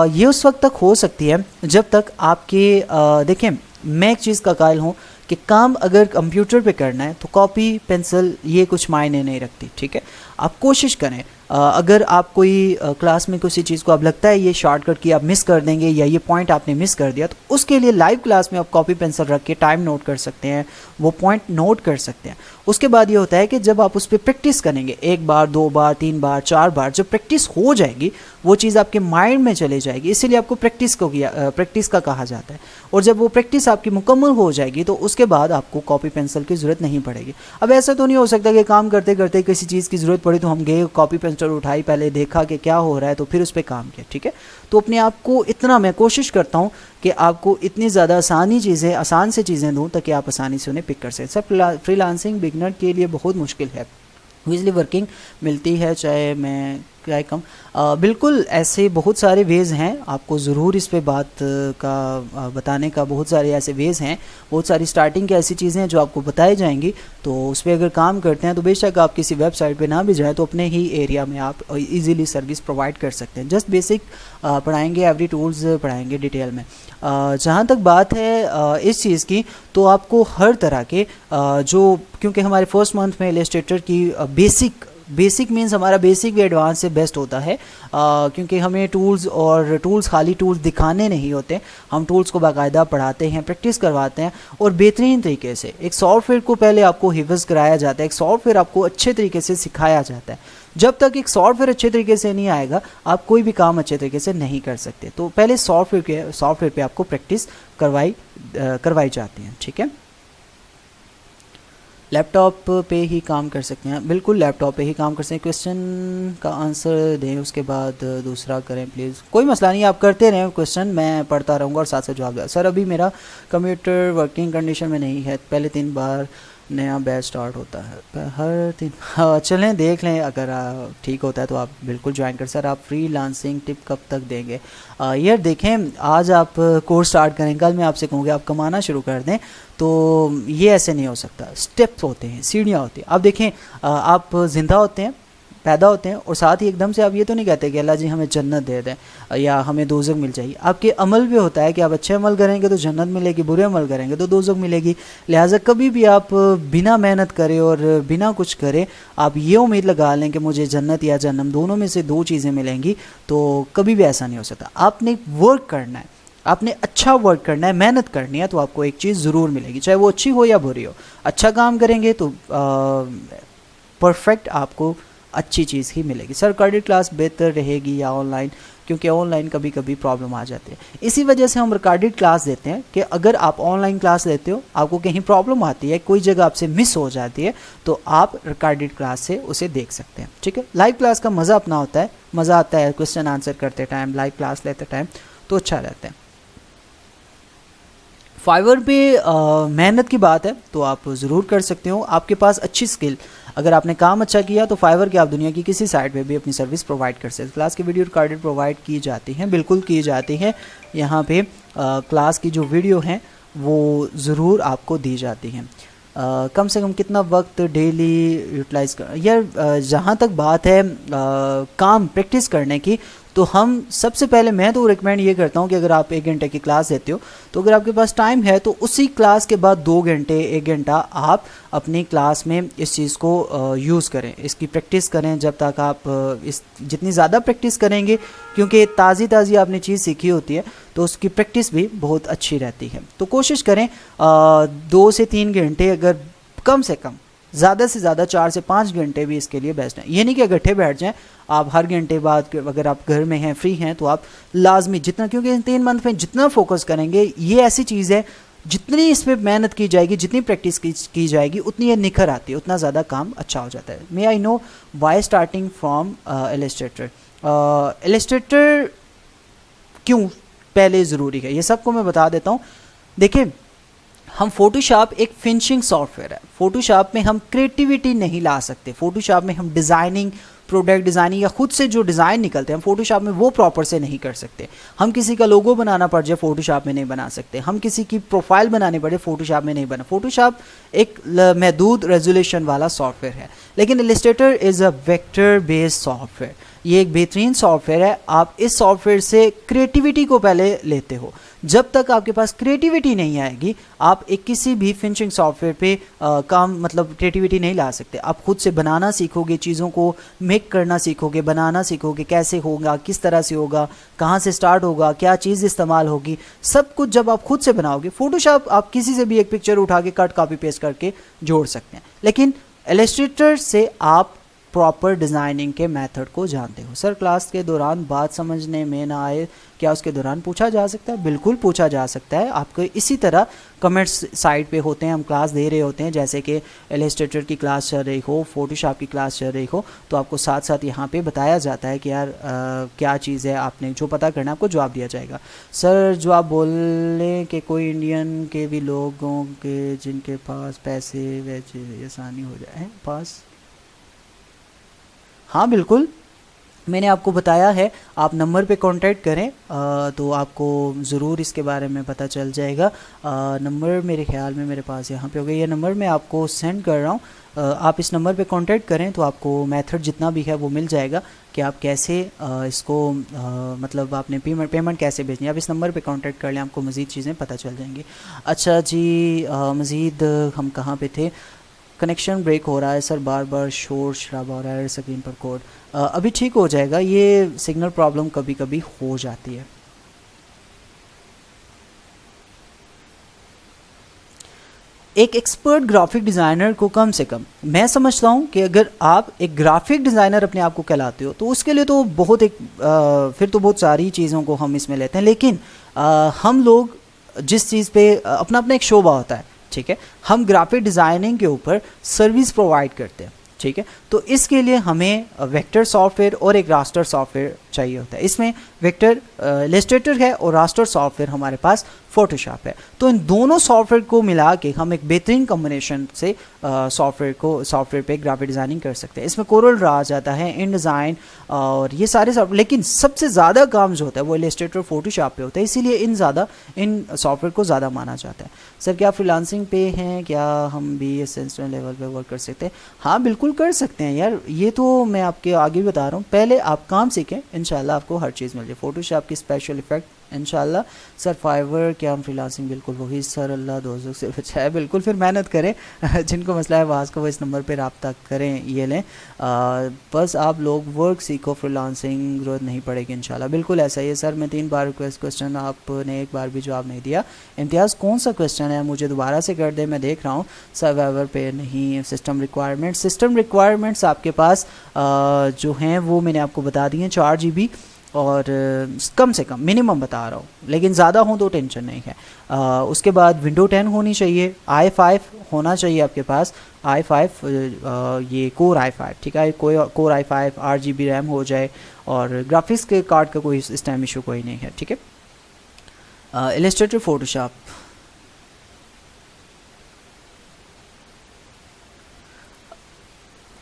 ये उस वक्त तक हो सकती है जब तक आपके देखें, मैं एक चीज़ का कायल हूँ कि काम अगर कंप्यूटर पे करना है तो कॉपी पेंसिल ये कुछ मायने नहीं रखती, ठीक है। आप कोशिश करें, अगर आप कोई क्लास में किसी चीज़ को अब लगता है ये शॉर्टकट की आप मिस कर देंगे या ये पॉइंट आपने मिस कर दिया, तो उसके लिए लाइव क्लास में आप कॉपी पेंसिल रख के टाइम नोट कर सकते हैं, वो पॉइंट नोट कर सकते हैं। उसके बाद ये होता है कि जब आप उस पर प्रैक्टिस करेंगे 1 बार 2 बार 3 बार 4 बार, जब प्रैक्टिस हो जाएगी वो चीज़ आपके माइंड में चले जाएगी, इसीलिए आपको प्रैक्टिस का कहा जाता है। और जब वो प्रैक्टिस आपकी मुकम्मल हो जाएगी तो उसके बाद आपको कॉपी पेंसिल की ज़रूरत नहीं पड़ेगी। अब ऐसा तो नहीं हो सकता कि काम करते करते किसी चीज़ की ज़रूरत पड़ी तो हम गए कॉपी पेंसिल उठाई, पहले देखा कि क्या हो रहा है तो फिर उस पर काम किया, ठीक है। तो अपने आप को इतना मैं कोशिश करता हूँ कि आपको इतनी ज़्यादा आसान से चीज़ें दूँ ताकि आप आसानी से उन्हें पिक कर सकें। सब फ्रीलांसिंग बिगनर के लिए बहुत मुश्किल है, ईज़िली वर्किंग मिलती है चाहे मैं क्या कम। बिल्कुल ऐसे बहुत सारे वेज़ हैं, आपको ज़रूर इस पे बात का बताने का बहुत सारे ऐसे वेज़ हैं, बहुत सारी स्टार्टिंग की ऐसी चीज़ें हैं जो आपको बताई जाएंगी। तो उस पर अगर काम करते हैं तो बेशक आप किसी वेबसाइट पे ना भी जाएँ तो अपने ही एरिया में आप इजीली सर्विस प्रोवाइड कर सकते हैं। जस्ट बेसिक पढ़ाएंगे, एवरी टूल्स पढ़ाएंगे डिटेल में। जहाँ तक बात है इस चीज़ की, तो आपको हर तरह के जो, क्योंकि हमारे फर्स्ट मंथ में इलस्ट्रेटर की बेसिक मीन्स हमारा बेसिक भी एडवांस से बेस्ट होता है, क्योंकि हमें टूल्स खाली टूल्स दिखाने नहीं होते, हम टूल्स को बाकायदा पढ़ाते हैं, प्रैक्टिस करवाते हैं और बेहतरीन तरीके से। एक सॉफ्टवेयर को पहले आपको हिफ्ज़ कराया जाता है, एक सॉफ्टवेयर आपको अच्छे तरीके से सिखाया जाता है। जब तक एक सॉफ्टवेयर अच्छे तरीके से नहीं आएगा आप कोई भी काम अच्छे तरीके से नहीं कर सकते। तो पहले सॉफ्टवेयर पे आपको प्रैक्टिस करवाई जाती है, ठीक है। लैपटॉप पे ही काम कर सकते हैं, बिल्कुल लैपटॉप पे ही काम कर सकते हैं। क्वेश्चन का आंसर दें उसके बाद दूसरा करें प्लीज़, कोई मसला नहीं, आप करते रहें क्वेश्चन, मैं पढ़ता रहूँगा और साथ साथ जवाब दूँ। सर अभी मेरा कंप्यूटर वर्किंग कंडीशन में नहीं है, पहले 3 बार नया बैच स्टार्ट होता है हर 3। हाँ चलें देख लें, अगर ठीक होता है तो आप बिल्कुल ज्वाइन कर। सर आप फ्रीलांसिंग टिप कब तक देंगे? यार देखें, आज आप कोर्स स्टार्ट करें, कल मैं आपसे कहूँगी आप कमाना शुरू कर दें, तो ये ऐसे नहीं हो सकता। स्टेप्स होते हैं, सीढ़ियाँ होती हैं। आप देखें, आप ज़िंदा होते हैं, पैदा होते हैं और साथ ही एकदम से आप ये तो नहीं कहते कि अल्लाह जी हमें जन्नत दे दें या हमें दोज़ख मिल जाएगी। आपके अमल भी होता है कि आप अच्छे अमल करेंगे तो जन्नत मिलेगी, बुरे अमल करेंगे तो दोज़ख मिलेगी। लिहाजा कभी भी आप बिना मेहनत करे और बिना कुछ करे आप ये उम्मीद लगा लें कि मुझे जन्नत या जन्नम दोनों में से 2 चीज़ें मिलेंगी, तो कभी भी ऐसा नहीं हो सकता। आपने वर्क करना है, आपने अच्छा वर्क करना है, मेहनत करनी है, तो आपको एक चीज़ ज़रूर मिलेगी, चाहे वो अच्छी हो या बुरी हो। अच्छा काम करेंगे तो परफेक्ट आपको अच्छी चीज़ ही मिलेगी। सर रिकॉर्डेड क्लास बेहतर रहेगी या ऑनलाइन? क्योंकि ऑनलाइन कभी कभी प्रॉब्लम आ जाती है, इसी वजह से हम रिकॉर्डेड क्लास देते हैं कि अगर आप ऑनलाइन क्लास लेते हो, आपको कहीं प्रॉब्लम आती है, कोई जगह आपसे मिस हो जाती है, तो आप रिकॉर्डेड क्लास से उसे देख सकते हैं, ठीक है। लाइव क्लास का मज़ा अपना होता है, मज़ा आता है क्वेश्चन आंसर करते टाइम, लाइव क्लास लेते टाइम, तो अच्छा रहता है। फाइवर पे मेहनत की बात है तो आप ज़रूर कर सकते हो, आपके पास अच्छी स्किल अगर आपने काम अच्छा किया तो फाइवर के आप दुनिया की किसी साइट पे भी अपनी सर्विस प्रोवाइड कर सकते हैं। क्लास की वीडियो रिकॉर्डेड प्रोवाइड की जाती हैं, बिल्कुल की जाती हैं। यहाँ पे क्लास की जो वीडियो हैं वो ज़रूर आपको दी जाती हैं। कम से कम कितना वक्त डेली यूटिलाइज कर, यार जहाँ तक बात है काम प्रैक्टिस करने की, तो हम सबसे पहले मैं तो रिकमेंड ये करता हूँ कि अगर आप 1 घंटे की क्लास देते हो तो अगर आपके पास टाइम है तो उसी क्लास के बाद 2 घंटे 1 घंटा आप अपनी क्लास में इस चीज़ को यूज़ करें, इसकी प्रैक्टिस करें। जब तक आप इस जितनी ज़्यादा प्रैक्टिस करेंगे, क्योंकि ताज़ी आपने चीज़ सीखी होती है तो उसकी प्रैक्टिस भी बहुत अच्छी रहती है। तो कोशिश करें 2 से 3 घंटे, अगर कम से कम, ज़्यादा से ज़्यादा 4 से 5 घंटे भी इसके लिए बेस्ट है। ये नहीं कि इकट्ठे बैठ जाएं आप हर घंटे बाद, अगर आप घर में हैं फ्री हैं तो आप लाजमी जितना, क्योंकि इन 3 मंथ में जितना फोकस करेंगे, ये ऐसी चीज़ है जितनी इसमें मेहनत की जाएगी, जितनी प्रैक्टिस की जाएगी, उतनी ये निखर आती है, उतना ज़्यादा काम अच्छा हो जाता है। May I know why starting from Illustrator. Illustrator क्यों पहले ज़रूरी है, ये सबको मैं बता देता हूँ। देखिए, हम फोटोशॉप एक फिनिशिंग सॉफ्टवेयर है। फोटोशॉप में हम क्रिएटिविटी नहीं ला सकते, फोटोशॉप में हम डिज़ाइनिंग, प्रोडक्ट डिज़ाइनिंग या खुद से जो डिज़ाइन निकलते हैं हम फोटोशॉप में वो प्रॉपर से नहीं कर सकते। हम किसी का लोगो बनाना पड़ जाए फोटोशॉप में नहीं बना सकते, हम किसी की प्रोफाइल बनानी पड़े फोटोशॉप में नहीं बना। फोटोशॉप एक महदूद रेजोल्यूशन वाला सॉफ्टवेयर है, लेकिन Illustrator is a vector based software. ये एक बेहतरीन सॉफ्टवेयर है। आप इस सॉफ्टवेयर से क्रिएटिविटी को पहले लेते हो। जब तक आपके पास क्रिएटिविटी नहीं आएगी, आप एक किसी भी फिनिशिंग सॉफ्टवेयर पे काम, मतलब क्रिएटिविटी नहीं ला सकते। आप खुद से बनाना सीखोगे, चीज़ों को मेक करना सीखोगे, बनाना सीखोगे, कैसे होगा, किस तरह से होगा, कहाँ से स्टार्ट होगा, क्या चीज़ इस्तेमाल होगी, सब कुछ जब आप खुद से बनाओगे। फोटोशॉप आप किसी से भी एक पिक्चर उठा के कट कॉपी पेस्ट करके जोड़ सकते हैं, लेकिन इलस्ट्रेटर से आप प्रॉपर डिज़ाइनिंग के मेथड को जानते हो। सर क्लास के दौरान बात समझने में ना आए, क्या उसके दौरान पूछा जा सकता है? बिल्कुल पूछा जा सकता है। आपको इसी तरह कमेंट्स साइट पे होते हैं, हम क्लास दे रहे होते हैं, जैसे कि इलस्ट्रेटर की क्लास चल रही हो, फोटोशॉप की क्लास चल रही हो, तो आपको साथ साथ यहाँ पे बताया जाता है कि यार क्या चीज़ है, आपने जो पता करना है आपको जवाब दिया जाएगा। सर जो आप बोलें कि कोई इंडियन के भी लोगों के जिनके पास पैसे वैसे आसानी हो जाए पास, हाँ बिल्कुल, मैंने आपको बताया है, आप नंबर पे कांटेक्ट करें तो आपको ज़रूर इसके बारे में पता चल जाएगा। नंबर मेरे ख्याल में मेरे पास यहाँ पे हो गया, ये नंबर मैं आपको सेंड कर रहा हूँ। आप इस नंबर पे कांटेक्ट करें तो आपको मेथड जितना भी है वो मिल जाएगा कि आप कैसे इसको मतलब आपने पेमेंट कैसे भेजनी है। आप इस नंबर पे कांटेक्ट कर लें, आपको मज़ीद चीज़ें पता चल जाएंगी। अच्छा जी, मज़ीद हम कहाँ पे थे? कनेक्शन ब्रेक हो रहा है सर, बार बार शोर शराबा हो रहा है स्क्रीन पर कोड। अभी ठीक हो जाएगा, ये सिग्नल प्रॉब्लम कभी कभी हो जाती है। एक एक्सपर्ट ग्राफिक डिज़ाइनर को कम से कम मैं समझता हूँ कि अगर आप एक ग्राफिक डिज़ाइनर अपने आप को कहलाते हो तो उसके लिए तो बहुत फिर तो बहुत सारी चीज़ों को हम इसमें लेते हैं, लेकिन हम लोग जिस चीज़ पे अपना अपना एक शोबा होता है, ठीक है, हम ग्राफिक डिज़ाइनिंग के ऊपर सर्विस प्रोवाइड करते हैं, ठीक है। तो इसके लिए हमें वेक्टर सॉफ्टवेयर और एक रास्टर सॉफ्टवेयर चाहिए होता है। इसमें वेक्टर इलस्ट्रेटर है और रास्टर सॉफ्टवेयर हमारे पास फोटोशॉप है। तो इन दोनों सॉफ्टवेयर को मिला के हम एक बेहतरीन कॉम्बिनेशन से सॉफ्टवेयर पे ग्राफिक डिज़ाइनिंग कर सकते हैं। इसमें कोरल ड्रा आ जाता है, इन डिज़ाइन और ये सारे सॉफ्टवेयर, लेकिन सबसे ज़्यादा काम जो होता है वो इलस्ट्रेटर फोटोशॉप पे होता है, इसीलिए इन सॉफ्टवेयर को ज़्यादा माना जाता है। सर क्या फ्रीलांसिंग पे हैं, क्या हम भी असिस्टेंट लेवल पे वर्क कर सकते हैं? हाँ बिल्कुल कर सकते हैं यार, ये तो मैं आपके आगे बता रहा हूँ। पहले आप काम सीखें, इंशाल्लाह आपको हर चीज़ मिल जाए। फोटोशॉप की स्पेशल इफेक्ट इंशाल्लाह। सर फाइवर क्या हम फ्रीलांसिंग? बिल्कुल वही सर, अल्लाह दोस्तों से बचाए। बिल्कुल फिर मेहनत करें, जिनको मसला है आवाज़ को वो इस नंबर पे रब्ता करें, ये लें। बस आप लोग वर्क सीखो, फ्रीलांसिंग ज़रूरत नहीं पड़ेगी इंशाल्लाह। बिल्कुल ऐसा ही है सर, मैं 3 बार क्वेश्चन आपने एक बार भी जवाब नहीं दिया। इम्तियाज़ कौन सा क्वेश्चन है, मुझे दोबारा से कर दे, मैं देख रहा हूँ। सर्वाइवर पे नहीं, सिस्टम रिक्वायरमेंट्स आपके पास जो हैं वो मैंने आपको बता दी हैं, 4 GB और कम से कम मिनिमम बता रहा हूँ, लेकिन ज़्यादा हो तो टेंशन नहीं है। उसके बाद विंडो 10 होनी चाहिए, i5 होना चाहिए आपके पास, i5 ये कोर i5, ठीक है, कोई कोर i5 8 GB रैम हो जाए और ग्राफिक्स के कार्ड का कोई इस टाइम इशू कोई नहीं है, ठीक है। इलस्ट्रेटर फोटोशॉप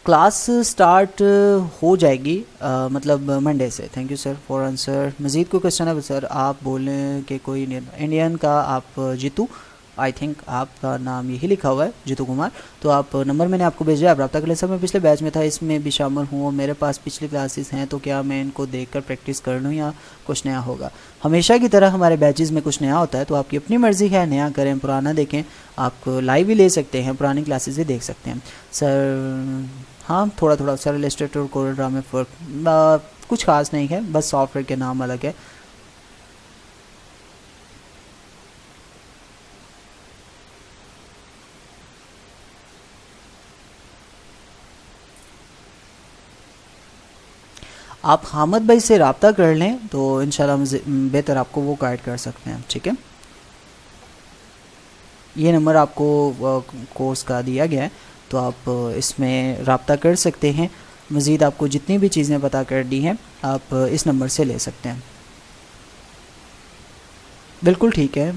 क्लास स्टार्ट हो जाएगी मतलब मंडे से। Thank you sir for answer. मज़ीद कोई क्वेश्चन है सर? आप बोलें कि कोई इंडियन का आप जीतू, आई थिंक आपका नाम यही लिखा हुआ है जीतू कुमार। तो आप नंबर मैंने आपको भेजा है, आप रब्ता कर लें। सर मैं पिछले बैच में था, इसमें भी शामिल हूँ और मेरे पास पिछली क्लासेस हैं, तो क्या मैं इनको देखकर प्रैक्टिस कर लूँ या कुछ नया होगा? हमेशा की तरह हमारे बैचेस में कुछ नया होता है, तो आपकी अपनी मर्ज़ी है, नया करें पुराना देखें। आप लाइव भी ले सकते हैं, पुरानी क्लासेस भी देख सकते हैं। सर हाँ थोड़ा थोड़ा सर, इलस्ट्रेटर और कोरल ड्रा में फ़र्क कुछ खास नहीं है, बस सॉफ्टवेयर के नाम अलग है। आप हामिद भाई से रब्ता कर लें तो इंशाल्लाह बेहतर आपको वो गाइड कर सकते हैं, ठीक है। ये नंबर आपको कोर्स का दिया गया है, तो आप इसमें रब्ता कर सकते हैं। मज़ीद आपको जितनी भी चीज़ें पता कर दी हैं आप इस नंबर से ले सकते हैं। बिल्कुल ठीक है,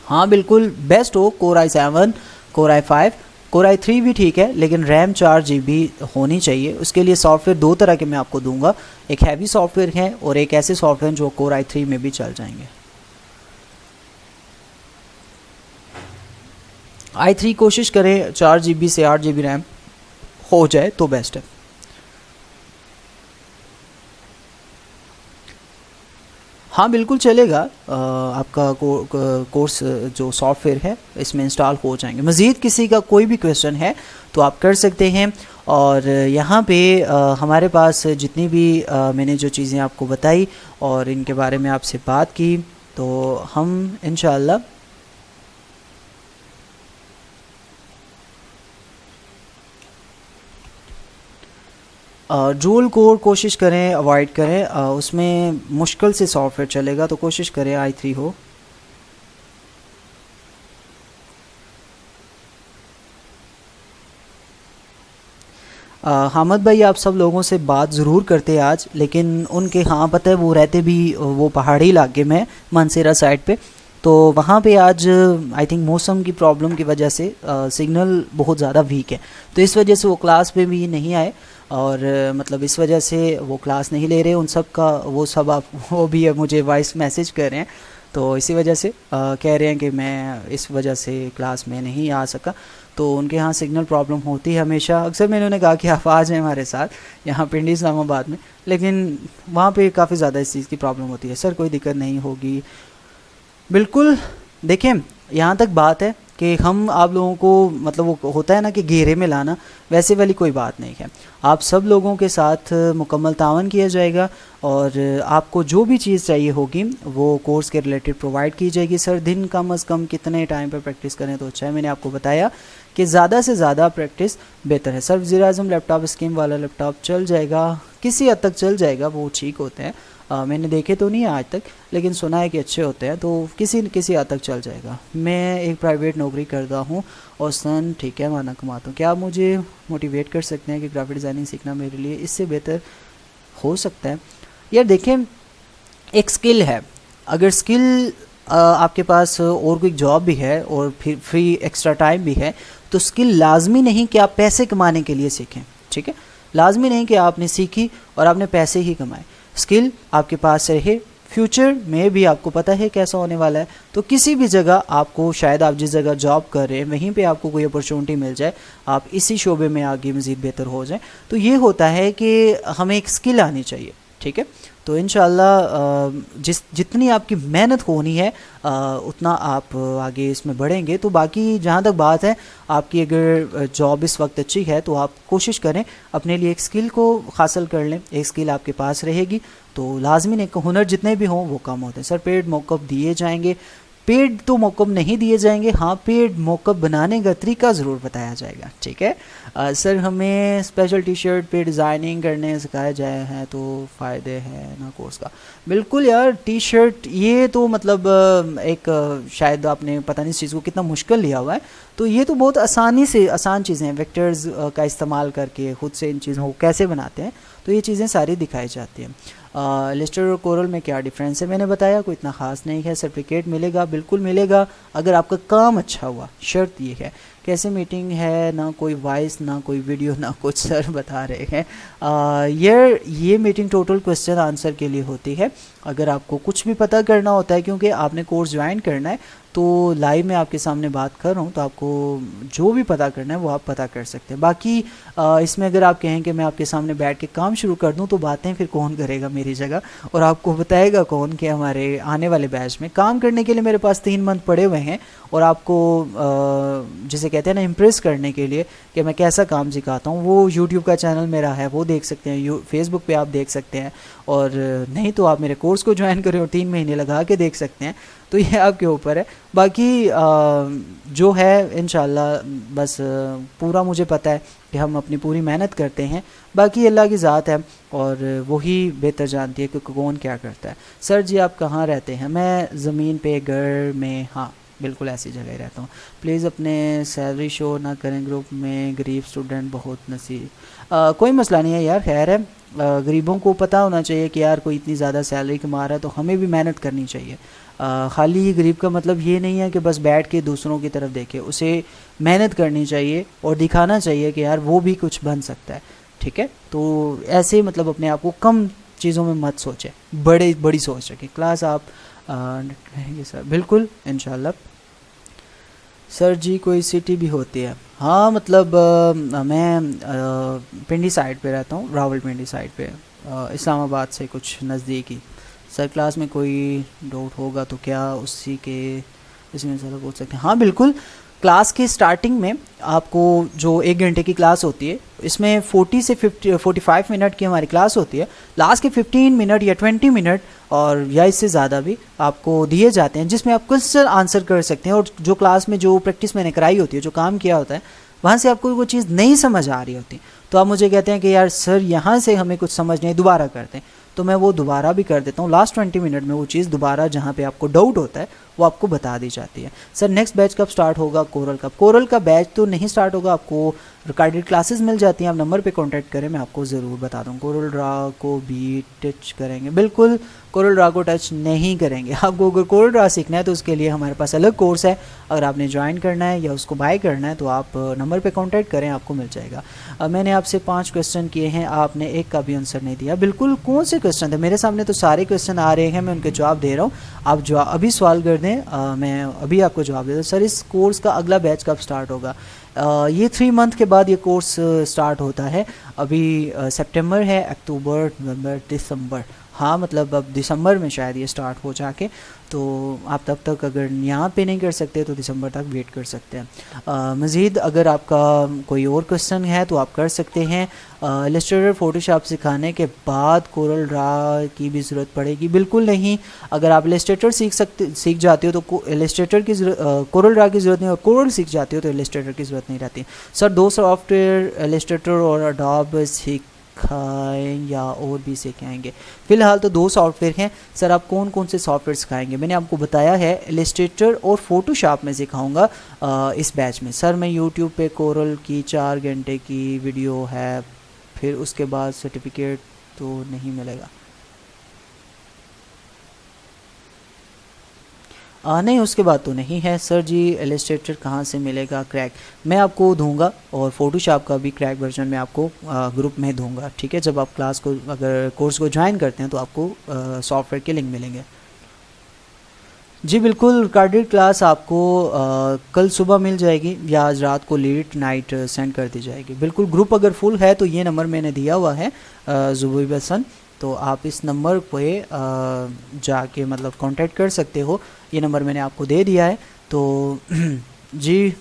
हाँ बिल्कुल बेस्ट हो core i7, core i5, core i3 भी ठीक है, लेकिन रैम 4 GB होनी चाहिए। उसके लिए सॉफ्टवेयर दो तरह के मैं आपको दूंगा, एक हैवी सॉफ्टवेयर है और एक ऐसे सॉफ्टवेयर जो कोर i3 में भी चल जाएंगे। i3 कोशिश करें 4 GB से 8 GB रैम हो जाए तो बेस्ट है। हाँ बिल्कुल चलेगा, आपका कोर्स जो सॉफ्टवेयर है इसमें इंस्टॉल हो जाएंगे। मज़ीद किसी का कोई भी क्वेश्चन है तो आप कर सकते हैं। और यहाँ पे हमारे पास जितनी भी मैंने जो चीज़ें आपको बताई और इनके बारे में आपसे बात की, तो हम इंशाअल्लाह ड्यूल कोर कोशिश करें अवॉइड करें, उसमें मुश्किल से सॉफ्टवेयर चलेगा, तो कोशिश करें i3 हो। हामिद भाई आप सब लोगों से बात ज़रूर करते आज, लेकिन उनके हाँ पता है वो रहते भी वो पहाड़ी इलाके में मानसेरा साइड पे, तो वहाँ पे आज आई थिंक मौसम की प्रॉब्लम की वजह से सिग्नल बहुत ज़्यादा वीक है, तो इस वजह से वो क्लास पे भी नहीं आए और मतलब इस वजह से वो क्लास नहीं ले रहे। उन सब का वो सब आप वो भी मुझे वॉइस मैसेज कर रहे हैं, तो इसी वजह से कह रहे हैं कि मैं इस वजह से क्लास में नहीं आ सका। तो उनके यहाँ सिग्नल प्रॉब्लम होती है हमेशा। अक्सर मैंने उन्हें कहा कि आप आ जाएँ हमारे साथ यहाँ पिंडी इस्लामाबाद में, लेकिन वहाँ पे काफ़ी ज़्यादा इस चीज़ की प्रॉब्लम होती है। सर कोई दिक्कत नहीं होगी, बिल्कुल। देखें यहाँ तक बात है कि हम आप लोगों को मतलब वो होता है ना कि घेरे में लाना, वैसे वाली कोई बात नहीं है। आप सब लोगों के साथ मुकम्मल तावन किया जाएगा और आपको जो भी चीज़ चाहिए होगी वो कोर्स के रिलेटेड प्रोवाइड की जाएगी। सर दिन कम अज़ कम कितने टाइम पर प्रैक्टिस करें तो अच्छा है? मैंने आपको बताया कि ज़्यादा से ज़्यादा प्रैक्टिस बेहतर है। सर वज़ीर-ए-आज़म लैपटॉप स्कीम वाला लैपटॉप चल जाएगा, किसी हद तक चल जाएगा, वो ठीक होते हैं। मैंने देखे तो नहीं आज तक, लेकिन सुना है कि अच्छे होते हैं, तो किसी न किसी हद तक चल जाएगा। मैं एक प्राइवेट नौकरी करता हूँ और सन ठीक है माना कमाता हूँ। क्या आप मुझे मोटिवेट कर सकते हैं कि ग्राफिक डिज़ाइनिंग सीखना मेरे लिए इससे बेहतर हो सकता है? यार देखें एक स्किल है, अगर स्किल आपके पास और कोई जॉब भी है और फिर फ्री एक्स्ट्रा टाइम भी है, तो स्किल लाजमी नहीं कि आप पैसे कमाने के लिए सीखें, ठीक है। लाजमी नहीं कि आपने सीखी और आपने पैसे ही कमाए। स्किल आपके पास रहे, फ्यूचर में भी आपको पता है कैसा होने वाला है, तो किसी भी जगह आपको शायद आप जिस जगह जॉब कर रहे हैं वहीं पे आपको कोई अपॉर्चुनिटी मिल जाए, आप इसी शोबे में आगे मज़ीद बेहतर हो जाए। तो ये होता है कि हमें एक स्किल आनी चाहिए, ठीक है। तो इंशाल्लाह जितनी आपकी मेहनत होनी है उतना आप आगे इसमें बढ़ेंगे। तो बाकी जहाँ तक बात है आपकी, अगर जॉब इस वक्त अच्छी है तो आप कोशिश करें अपने लिए एक स्किल को हासिल कर लें। एक स्किल आपके पास रहेगी तो लाजमी नहीं, हुनर जितने भी हों वो कम होते हैं। सर पेड मौक़ दिए जाएंगे? पेड तो मौक़ नहीं दिए जाएंगे, हाँ पेड मौक़ बनाने का तरीका ज़रूर बताया जाएगा, ठीक है। सर हमें स्पेशल टी शर्ट पे डिज़ाइनिंग करने सिखाया जाए हैं तो फ़ायदे हैं ना कोर्स का? बिल्कुल यार, टी शर्ट ये तो मतलब एक शायद आपने पता नहीं इस चीज़ को कितना मुश्किल लिया हुआ है, तो ये तो बहुत आसानी से आसान चीज़ें हैं। वेक्टर्स का इस्तेमाल करके खुद से इन चीज़ों को कैसे बनाते हैं, तो ये चीज़ें सारी दिखाई जाती हैं। लिस्टर और कोरल में क्या डिफरेंस है, मैंने बताया कोई इतना ख़ास नहीं है। सर्टिफिकेट मिलेगा, बिल्कुल मिलेगा अगर आपका काम अच्छा हुआ, शर्त ये है। कैसे मीटिंग है, ना कोई वॉइस ना कोई वीडियो ना कुछ, सर बता रहे हैं। ये मीटिंग टोटल क्वेश्चन आंसर के लिए होती है। अगर आपको कुछ भी पता करना होता है, क्योंकि आपने कोर्स ज्वाइन करना है, तो लाइव में आपके सामने बात कर रहा हूँ, तो आपको जो भी पता करना है वो आप पता कर सकते हैं। बाकी इसमें अगर आप कहें कि मैं आपके सामने बैठ के काम शुरू कर दूं, तो बातें फिर कौन करेगा मेरी जगह, और आपको बताएगा कौन कि हमारे आने वाले बैच में काम करने के लिए मेरे पास 3 मंथ पड़े हुए हैं, और आपको जिसे कहते हैं ना इम्प्रेस करने के लिए कि मैं कैसा काम सिखाता हूँ, वो यूट्यूब का चैनल मेरा है, वो देख सकते हैं, फेसबुक पे आप देख सकते हैं, और नहीं तो आप मेरे कोर्स को ज्वाइन करें और 3 महीने लगा के देख सकते हैं। तो ये आपके ऊपर है। बाकी जो है इंशाल्लाह बस पूरा मुझे पता है कि हम अपनी पूरी मेहनत करते हैं, बाकी अल्लाह की ज़ात है और वही बेहतर जानती है कि कौन क्या करता है। सर जी आप कहाँ रहते हैं? मैं ज़मीन पे घर में, हाँ बिल्कुल ऐसी जगह ही रहता हूँ। प्लीज़ अपने सैलरी शो ना करें ग्रुप में, गरीब स्टूडेंट बहुत नसीब। कोई मसला नहीं है यार, खैर है। गरीबों को पता होना चाहिए कि यार कोई इतनी ज़्यादा सैलरी कमा रहा है तो हमें भी मेहनत करनी चाहिए। खाली ही गरीब का मतलब ये नहीं है कि बस बैठ के दूसरों की तरफ देखे, उसे मेहनत करनी चाहिए और दिखाना चाहिए कि यार वो भी कुछ बन सकता है। ठीक है, तो ऐसे मतलब अपने आप को कम चीज़ों में मत सोचें, बड़ी सोच रखें। क्लास आप कहेंगे सर? बिल्कुल इंशाल्लाह। सर जी कोई सिटी भी होती है? हाँ मतलब मैं पिंडी साइड पे रहता हूँ, रावलपिंडी साइड पे, इस्लामाबाद से कुछ नज़दीकी। सर क्लास में कोई डाउट होगा तो क्या उसी के इसमें सर पूछ सकते हैं? हाँ बिल्कुल। क्लास के स्टार्टिंग में आपको जो 1 घंटे की क्लास होती है, इसमें 40 से 45 मिनट की हमारी क्लास होती है। लास्ट के 15 मिनट या 20 मिनट और या इससे ज़्यादा भी आपको दिए जाते हैं, जिसमें आप क्वेश्चन आंसर कर सकते हैं। और जो क्लास में जो प्रैक्टिस मैंने कराई होती है, जो काम किया होता है, वहाँ से आपको वो चीज़ नहीं समझ आ रही होती, तो आप मुझे कहते हैं कि यार सर यहाँ से हमें कुछ समझ नहीं, दोबारा करते हैं, तो मैं वो दोबारा भी कर देता हूँ। लास्ट 20 मिनट में वो चीज़ दोबारा जहाँ पे आपको डाउट होता है वो आपको बता दी जाती है। सर नेक्स्ट बैच कब स्टार्ट होगा कोरल का? कोरल का बैच तो नहीं स्टार्ट होगा, आपको रिकॉर्डेड क्लासेस मिल जाती हैं, आप नंबर पे कांटेक्ट करें, मैं आपको ज़रूर बता दूँ। कोरल ड्रा को भी टच करेंगे? बिल्कुल कोरल ड्रा को टच नहीं करेंगे। आपको अगर कोरल ड्रा सीखना है तो उसके लिए हमारे पास अलग कोर्स है, अगर आपने ज्वाइन करना है या उसको बाय करना है तो आप नंबर पे कांटेक्ट करें, आपको मिल जाएगा। मैंने आपसे 5 क्वेश्चन किए हैं, आपने एक का भी आंसर नहीं दिया। बिल्कुल, कौन से क्वेश्चन थे? मेरे सामने तो सारे क्वेश्चन आ रहे हैं, मैं उनके जवाब दे रहा हूँ। आप जवाब अभी सवाल कर दें, मैं अभी आपको जवाब दे दूँ। सर इस कोर्स का अगला बैच कब स्टार्ट होगा? ये 3 मंथ के बाद ये कोर्स स्टार्ट होता है। अभी सितंबर है, अक्टूबर, नवंबर, दिसंबर, हाँ मतलब अब दिसंबर में शायद ये स्टार्ट हो जाके, तो आप तब तक अगर यहाँ पे नहीं कर सकते तो दिसंबर तक वेट कर सकते हैं। मज़ीद अगर आपका कोई और क्वेश्चन है तो आप कर सकते हैं। इलस्ट्रेटर फोटोशॉप सिखाने के बाद कोरल ड्रा की भी ज़रूरत पड़ेगी? बिल्कुल नहीं। अगर आप इलस्ट्रेटर सीख जाते हो तो इलस्ट्रेटर की कोरल ड्रा की ज़रूरत नहीं, और कोरल सीख जाते हो तो इलस्ट्रेटर की ज़रूरत नहीं रहती। सर 2 सॉफ्टवेयर इलस्ट्रेटर और अडोब सिखाएं या और भी सिखाएंगे? फ़िलहाल तो 2 सॉफ्टवेयर हैं। सर आप कौन कौन से सॉफ्टवेयर सिखाएंगे? मैंने आपको बताया है इलस्ट्रेटर और फोटोशॉप में सिखाऊंगा इस बैच में। सर मैं यूट्यूब पे कोरल की 4 घंटे की वीडियो है, फिर उसके बाद सर्टिफिकेट तो नहीं मिलेगा? नहीं उसके बाद तो नहीं है। सर जी इलस्ट्रेटर कहाँ से मिलेगा क्रैक? मैं आपको दूंगा, और फोटोशॉप का भी क्रैक वर्जन मैं आपको ग्रुप में दूंगा। ठीक है, जब आप क्लास को अगर कोर्स को ज्वाइन करते हैं तो आपको सॉफ्टवेयर के लिंक मिलेंगे। जी बिल्कुल, रिकॉर्डेड क्लास आपको कल सुबह मिल जाएगी या आज रात को लेट नाइट सेंड कर दी जाएगी। बिल्कुल, ग्रुप अगर फुल है तो ये नंबर मैंने दिया हुआ है जुबैब हसन, तो आप इस नंबर पे जाके मतलब कांटेक्ट कर सकते हो। ये नंबर मैंने आपको दे दिया है, तो जी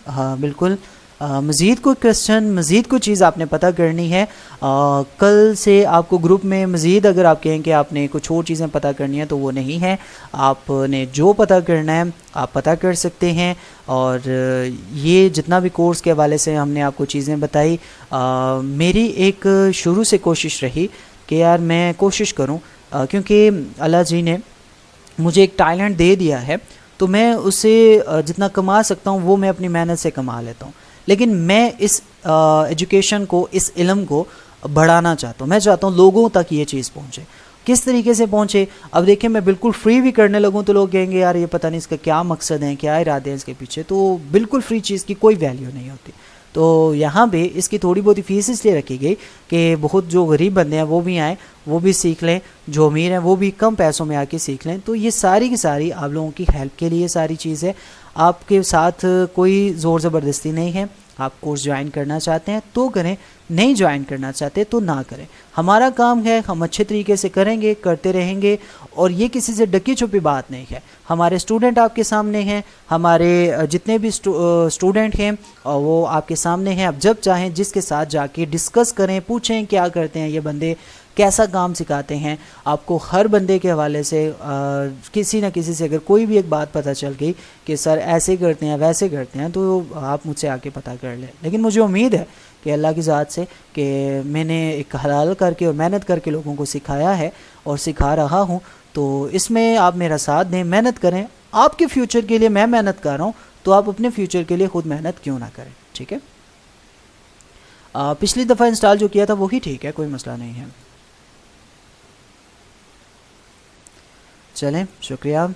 हाँ बिल्कुल। मज़ीद कोई क्वेश्चन, मज़ीद कोई चीज़ आपने पता करनी है, कल से आपको ग्रुप में मज़ीद अगर आप कहें कि आपने कुछ और चीज़ें पता करनी है तो वो नहीं है। आपने जो पता करना है आप पता कर सकते हैं। और ये जितना भी कोर्स के हवाले से हमने आपको चीज़ें बताई, मेरी एक शुरू से कोशिश रही कि यार मैं कोशिश करूं, क्योंकि अल्लाह जी ने मुझे एक टैलेंट दे दिया है, तो मैं उससे जितना कमा सकता हूं वो मैं अपनी मेहनत से कमा लेता हूं। लेकिन मैं इस एजुकेशन को, इस इल्म को बढ़ाना चाहता हूं। मैं चाहता हूं लोगों तक ये चीज़ पहुंचे, किस तरीके से पहुँचे। अब देखिए मैं बिल्कुल फ्री भी करने लगूँ तो लोग कहेंगे यार ये पता नहीं इसका क्या मकसद है, क्या इरादे हैं इसके पीछे। तो बिल्कुल फ्री चीज़ की कोई वैल्यू नहीं होती। तो यहाँ पे इसकी थोड़ी बहुत फीस इसलिए रखी गई कि बहुत जो गरीब बंदे हैं वो भी आएँ, वो भी सीख लें, जो अमीर हैं वो भी कम पैसों में आके सीख लें। तो ये सारी की सारी आप लोगों की हेल्प के लिए सारी चीज़ है। आपके साथ कोई ज़ोर ज़बरदस्ती नहीं है। आप कोर्स ज्वाइन करना चाहते हैं तो करें, नहीं ज्वाइन करना चाहते तो ना करें। हमारा काम है, हम अच्छे तरीके से करेंगे, करते रहेंगे, और ये किसी से ढकी छुपी बात नहीं है। हमारे स्टूडेंट आपके सामने हैं, हमारे जितने भी स्टूडेंट हैं वो आपके सामने हैं। आप जब चाहें जिसके साथ जाके डिस्कस करें, पूछें क्या करते हैं ये बंदे, कैसा काम सिखाते हैं। आपको हर बंदे के हवाले से किसी न किसी से अगर कोई भी एक बात पता चल गई कि सर ऐसे करते हैं वैसे करते हैं, तो आप मुझसे आके पता कर लें। लेकिन मुझे उम्मीद है कि अल्लाह की ज़ात से कि मैंने एक हलाल करके और मेहनत करके लोगों को सिखाया है और सिखा रहा हूँ, तो इसमें आप मेरा साथ दें, मेहनत करें। आपके फ्यूचर के लिए मैं मेहनत कर रहा हूँ, तो आप अपने फ्यूचर के लिए खुद मेहनत क्यों ना करें, ठीक है। पिछली दफ़ा इंस्टॉल जो किया था वही ठीक है, कोई मसला नहीं है। चलें, शुक्रिया।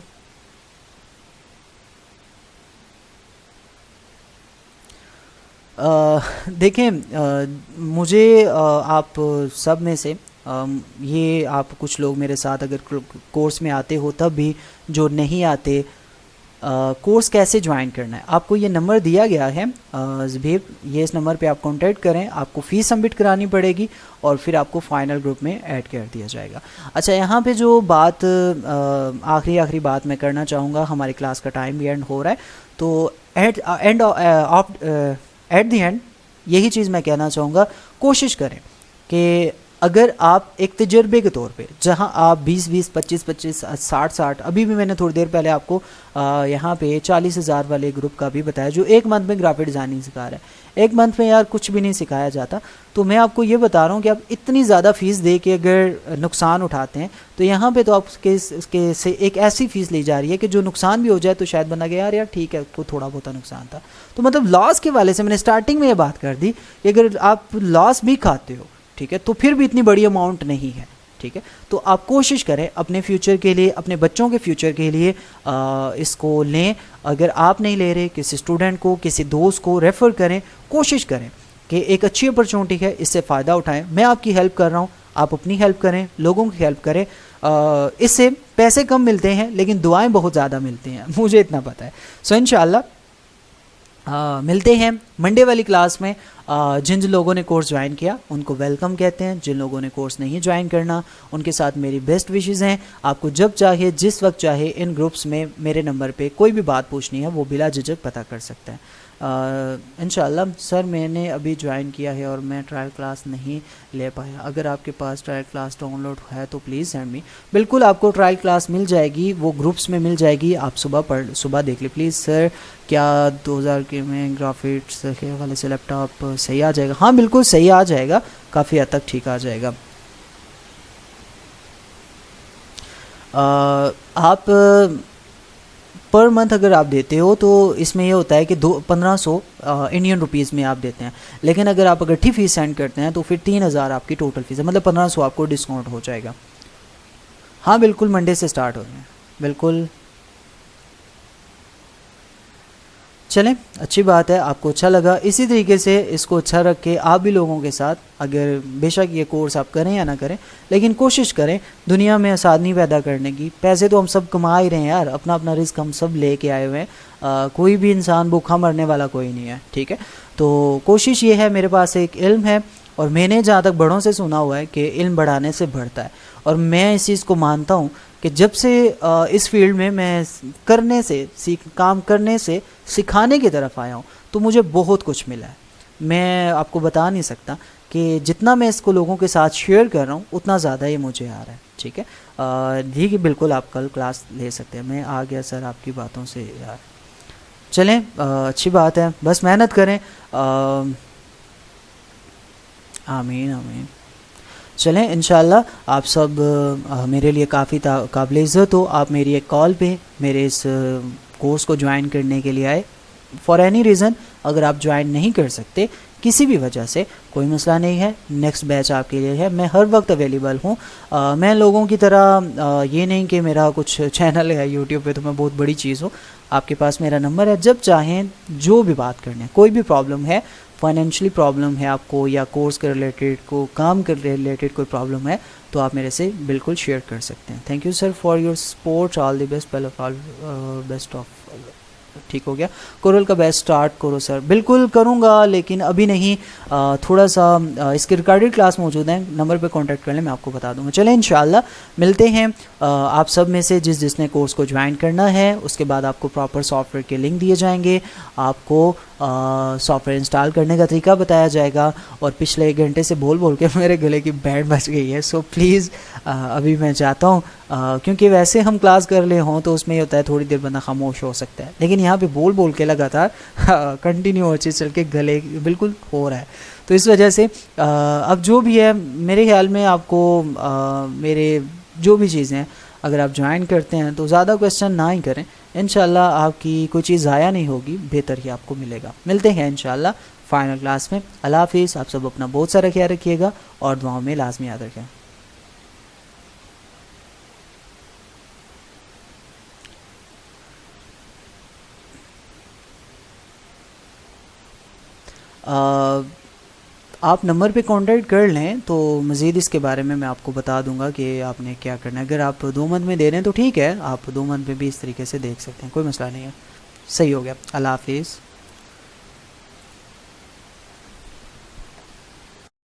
देखें, मुझे आप सब में से ये आप कुछ लोग मेरे साथ अगर कोर्स में आते हो तब भी जो नहीं आते, कोर्स कैसे ज्वाइन करना है, आपको ये नंबर दिया गया है ज़बीब, ये इस नंबर पे आप कांटेक्ट करें। आपको फ़ीस सबमिट करानी पड़ेगी और फिर आपको फ़ाइनल ग्रुप में ऐड कर दिया जाएगा। अच्छा, यहाँ पे जो बात आखिरी बात मैं करना चाहूँगा, हमारी क्लास का टाइम भी एंड हो रहा है, तो एट द एंड यही चीज़ मैं कहना चाहूँगा, कोशिश करें कि अगर आप एक तजर्बे के तौर पे, जहां आप 20-20, 25-25, 60-60, अभी भी मैंने थोड़ी देर पहले आपको यहाँ पे 40,000 वाले ग्रुप का भी बताया जो एक मंथ में ग्राफिक डिज़ाइनिंग सिखा रहा है। एक मंथ में यार कुछ भी नहीं सिखाया जाता। तो मैं आपको ये बता रहा हूँ कि आप इतनी ज़्यादा फ़ीस दे के अगर नुकसान उठाते हैं, तो यहाँ पे तो आपके से एक ऐसी फ़ीस ली जा रही है कि जो नुकसान भी हो जाए तो शायद बना गया यार ठीक है, तो थोड़ा बहुत नुकसान था। तो मतलब लॉस के वाले से मैंने स्टार्टिंग में ये बात कर दी कि अगर आप लॉस भी खाते हो, ठीक है, तो फिर भी इतनी बड़ी अमाउंट नहीं है, ठीक है। तो आप कोशिश करें अपने फ्यूचर के लिए, अपने बच्चों के फ्यूचर के लिए इसको लें। अगर आप नहीं ले रहे, किसी स्टूडेंट को, किसी दोस्त को रेफ़र करें। कोशिश करें कि एक अच्छी अपॉर्चुनिटी है, इससे फ़ायदा उठाएं। मैं आपकी हेल्प कर रहा हूँ, आप अपनी हेल्प करें, लोगों की हेल्प करें। इससे पैसे कम मिलते हैं लेकिन दुआएँ बहुत ज़्यादा मिलती हैं, मुझे इतना पता है। सो इंशाअल्लाह मिलते हैं मंडे वाली क्लास में। जिन जिन लोगों ने कोर्स ज्वाइन किया उनको वेलकम कहते हैं, जिन लोगों ने कोर्स नहीं ज्वाइन करना उनके साथ मेरी बेस्ट विशेज़ हैं। आपको जब चाहे, जिस वक्त चाहे, इन ग्रुप्स में मेरे नंबर पे कोई भी बात पूछनी है वो बिला झिझक पता कर सकते हैं। इंशाअल्लाह। सर मैंने अभी ज्वाइन किया है और मैं ट्रायल क्लास नहीं ले पाया, अगर आपके पास ट्रायल क्लास डाउनलोड है तो प्लीज़ सेंड मी। बिल्कुल आपको ट्रायल क्लास मिल जाएगी, वो ग्रुप्स में मिल जाएगी, आप सुबह देख ले प्लीज़। सर क्या 2000 के में ग्राफिक्स के हवाले से लैपटॉप सही आ जाएगा? हाँ बिल्कुल सही आ जाएगा, काफ़ी हद तक ठीक आ जाएगा। आप पर मंथ अगर आप देते हो तो इसमें ये होता है कि 1500 इंडियन रुपीज़ में आप देते हैं, लेकिन अगर आप इकट्ठी फ़ीस सेंड करते हैं तो फिर 3000 आपकी टोटल फ़ीस है, मतलब 1500 आपको डिस्काउंट हो जाएगा। हाँ बिल्कुल मंडे से स्टार्ट हो रहे हैं, बिल्कुल। चलें, अच्छी बात है, आपको अच्छा लगा। इसी तरीके से इसको अच्छा रख के आप भी लोगों के साथ, अगर बेशक ये कोर्स आप करें या ना करें, लेकिन कोशिश करें दुनिया में आसानी पैदा करने की। पैसे तो हम सब कमा ही रहे हैं यार, अपना अपना रिस्क हम सब लेके आए हुए हैं। कोई भी इंसान भूखा मरने वाला कोई नहीं है, ठीक है। तो कोशिश ये है, मेरे पास एक इल्म है और मैंने जहाँ तक बड़ों से सुना हुआ है कि इल्म बढ़ाने से बढ़ता है, और मैं इस चीज़ को मानता हूँ कि जब से इस फील्ड में मैं काम करने से सिखाने की तरफ आया हूँ तो मुझे बहुत कुछ मिला है। मैं आपको बता नहीं सकता कि जितना मैं इसको लोगों के साथ शेयर कर रहा हूँ उतना ज़्यादा ये मुझे आ रहा है, ठीक है। ठीक है, बिल्कुल आप कल क्लास ले सकते हैं। मैं आ गया सर आपकी बातों से यार। चलें, अच्छी बात है, बस मेहनत करें। आमीन आमीन। चलें, इंशाल्लाह आप सब मेरे लिए काफ़ी काबिल इज़्ज़त हो। आप मेरी एक कॉल पे मेरे इस कोर्स को ज्वाइन करने के लिए आए। फॉर एनी रीज़न अगर आप ज्वाइन नहीं कर सकते, किसी भी वजह से, कोई मसला नहीं है, नेक्स्ट बैच आपके लिए है। मैं हर वक्त अवेलेबल हूँ। मैं लोगों की तरह ये नहीं कि मेरा कुछ चैनल है यूट्यूब पे तो मैं बहुत बड़ी चीज़ हूँ। आपके पास मेरा नंबर है, जब चाहें जो भी बात करने, कोई भी प्रॉब्लम है, फाइनेंशियली प्रॉब्लम है आपको या कोर्स के रिलेटेड, को काम के रिलेटेड कोई प्रॉब्लम है, तो आप मेरे से बिल्कुल शेयर कर सकते हैं। Thank you sir for your support, all the best, पहले ऑल बेस्ट ऑफ। ठीक हो गया, कोरल का बेस्ट स्टार्ट करो सर। बिल्कुल करूँगा, लेकिन अभी नहीं। थोड़ा सा इसकी रिकॉर्डेड क्लास मौजूद है, नंबर पे कांटेक्ट कर लें, मैं आपको बता दूंगा। चलें, इंशाल्लाह मिलते हैं। आप सब में से जिसने कोर्स को ज्वाइन करना है, उसके बाद आपको प्रॉपर सॉफ्टवेयर के लिंक दिए जाएंगे, आपको सॉफ्टवेयर इंस्टॉल करने का तरीका बताया जाएगा। और पिछले 1 घंटे से बोल बोल के मेरे गले की बैंड बज गई है, सो प्लीज़ अभी मैं चाहता हूँ, क्योंकि वैसे हम क्लास कर ले हों तो उसमें ये होता है थोड़ी देर बंदा खामोश हो सकता है, लेकिन यहाँ पे बोल बोल के लगातार कंटिन्यू हो चल के गले बिल्कुल हो रहा है। तो इस वजह से अब जो भी है, मेरे ख्याल में आपको मेरे जो भी चीज़ें हैं, अगर आप ज्वाइन करते हैं तो ज़्यादा क्वेश्चन ना ही करें। इंशाल्लाह आपकी कोई चीज़ ज़ाया नहीं होगी, बेहतर ही आपको मिलेगा। मिलते हैं इंशाल्लाह फाइनल क्लास में। अल्लाह हाफिज़। आप सब अपना बहुत सारा ख्याल रखिएगा और दुआओं में लाजमी याद रखें। आप नंबर पे कांटेक्ट कर लें तो मज़ीद इसके बारे में मैं आपको बता दूंगा कि आपने क्या करना है। अगर आप 2 मंथ में दे रहे हैं तो ठीक है, आप 2 मंथ में भी इस तरीके से देख सकते हैं, कोई मसला नहीं है। सही हो गया। अल्लाह हाफिज़।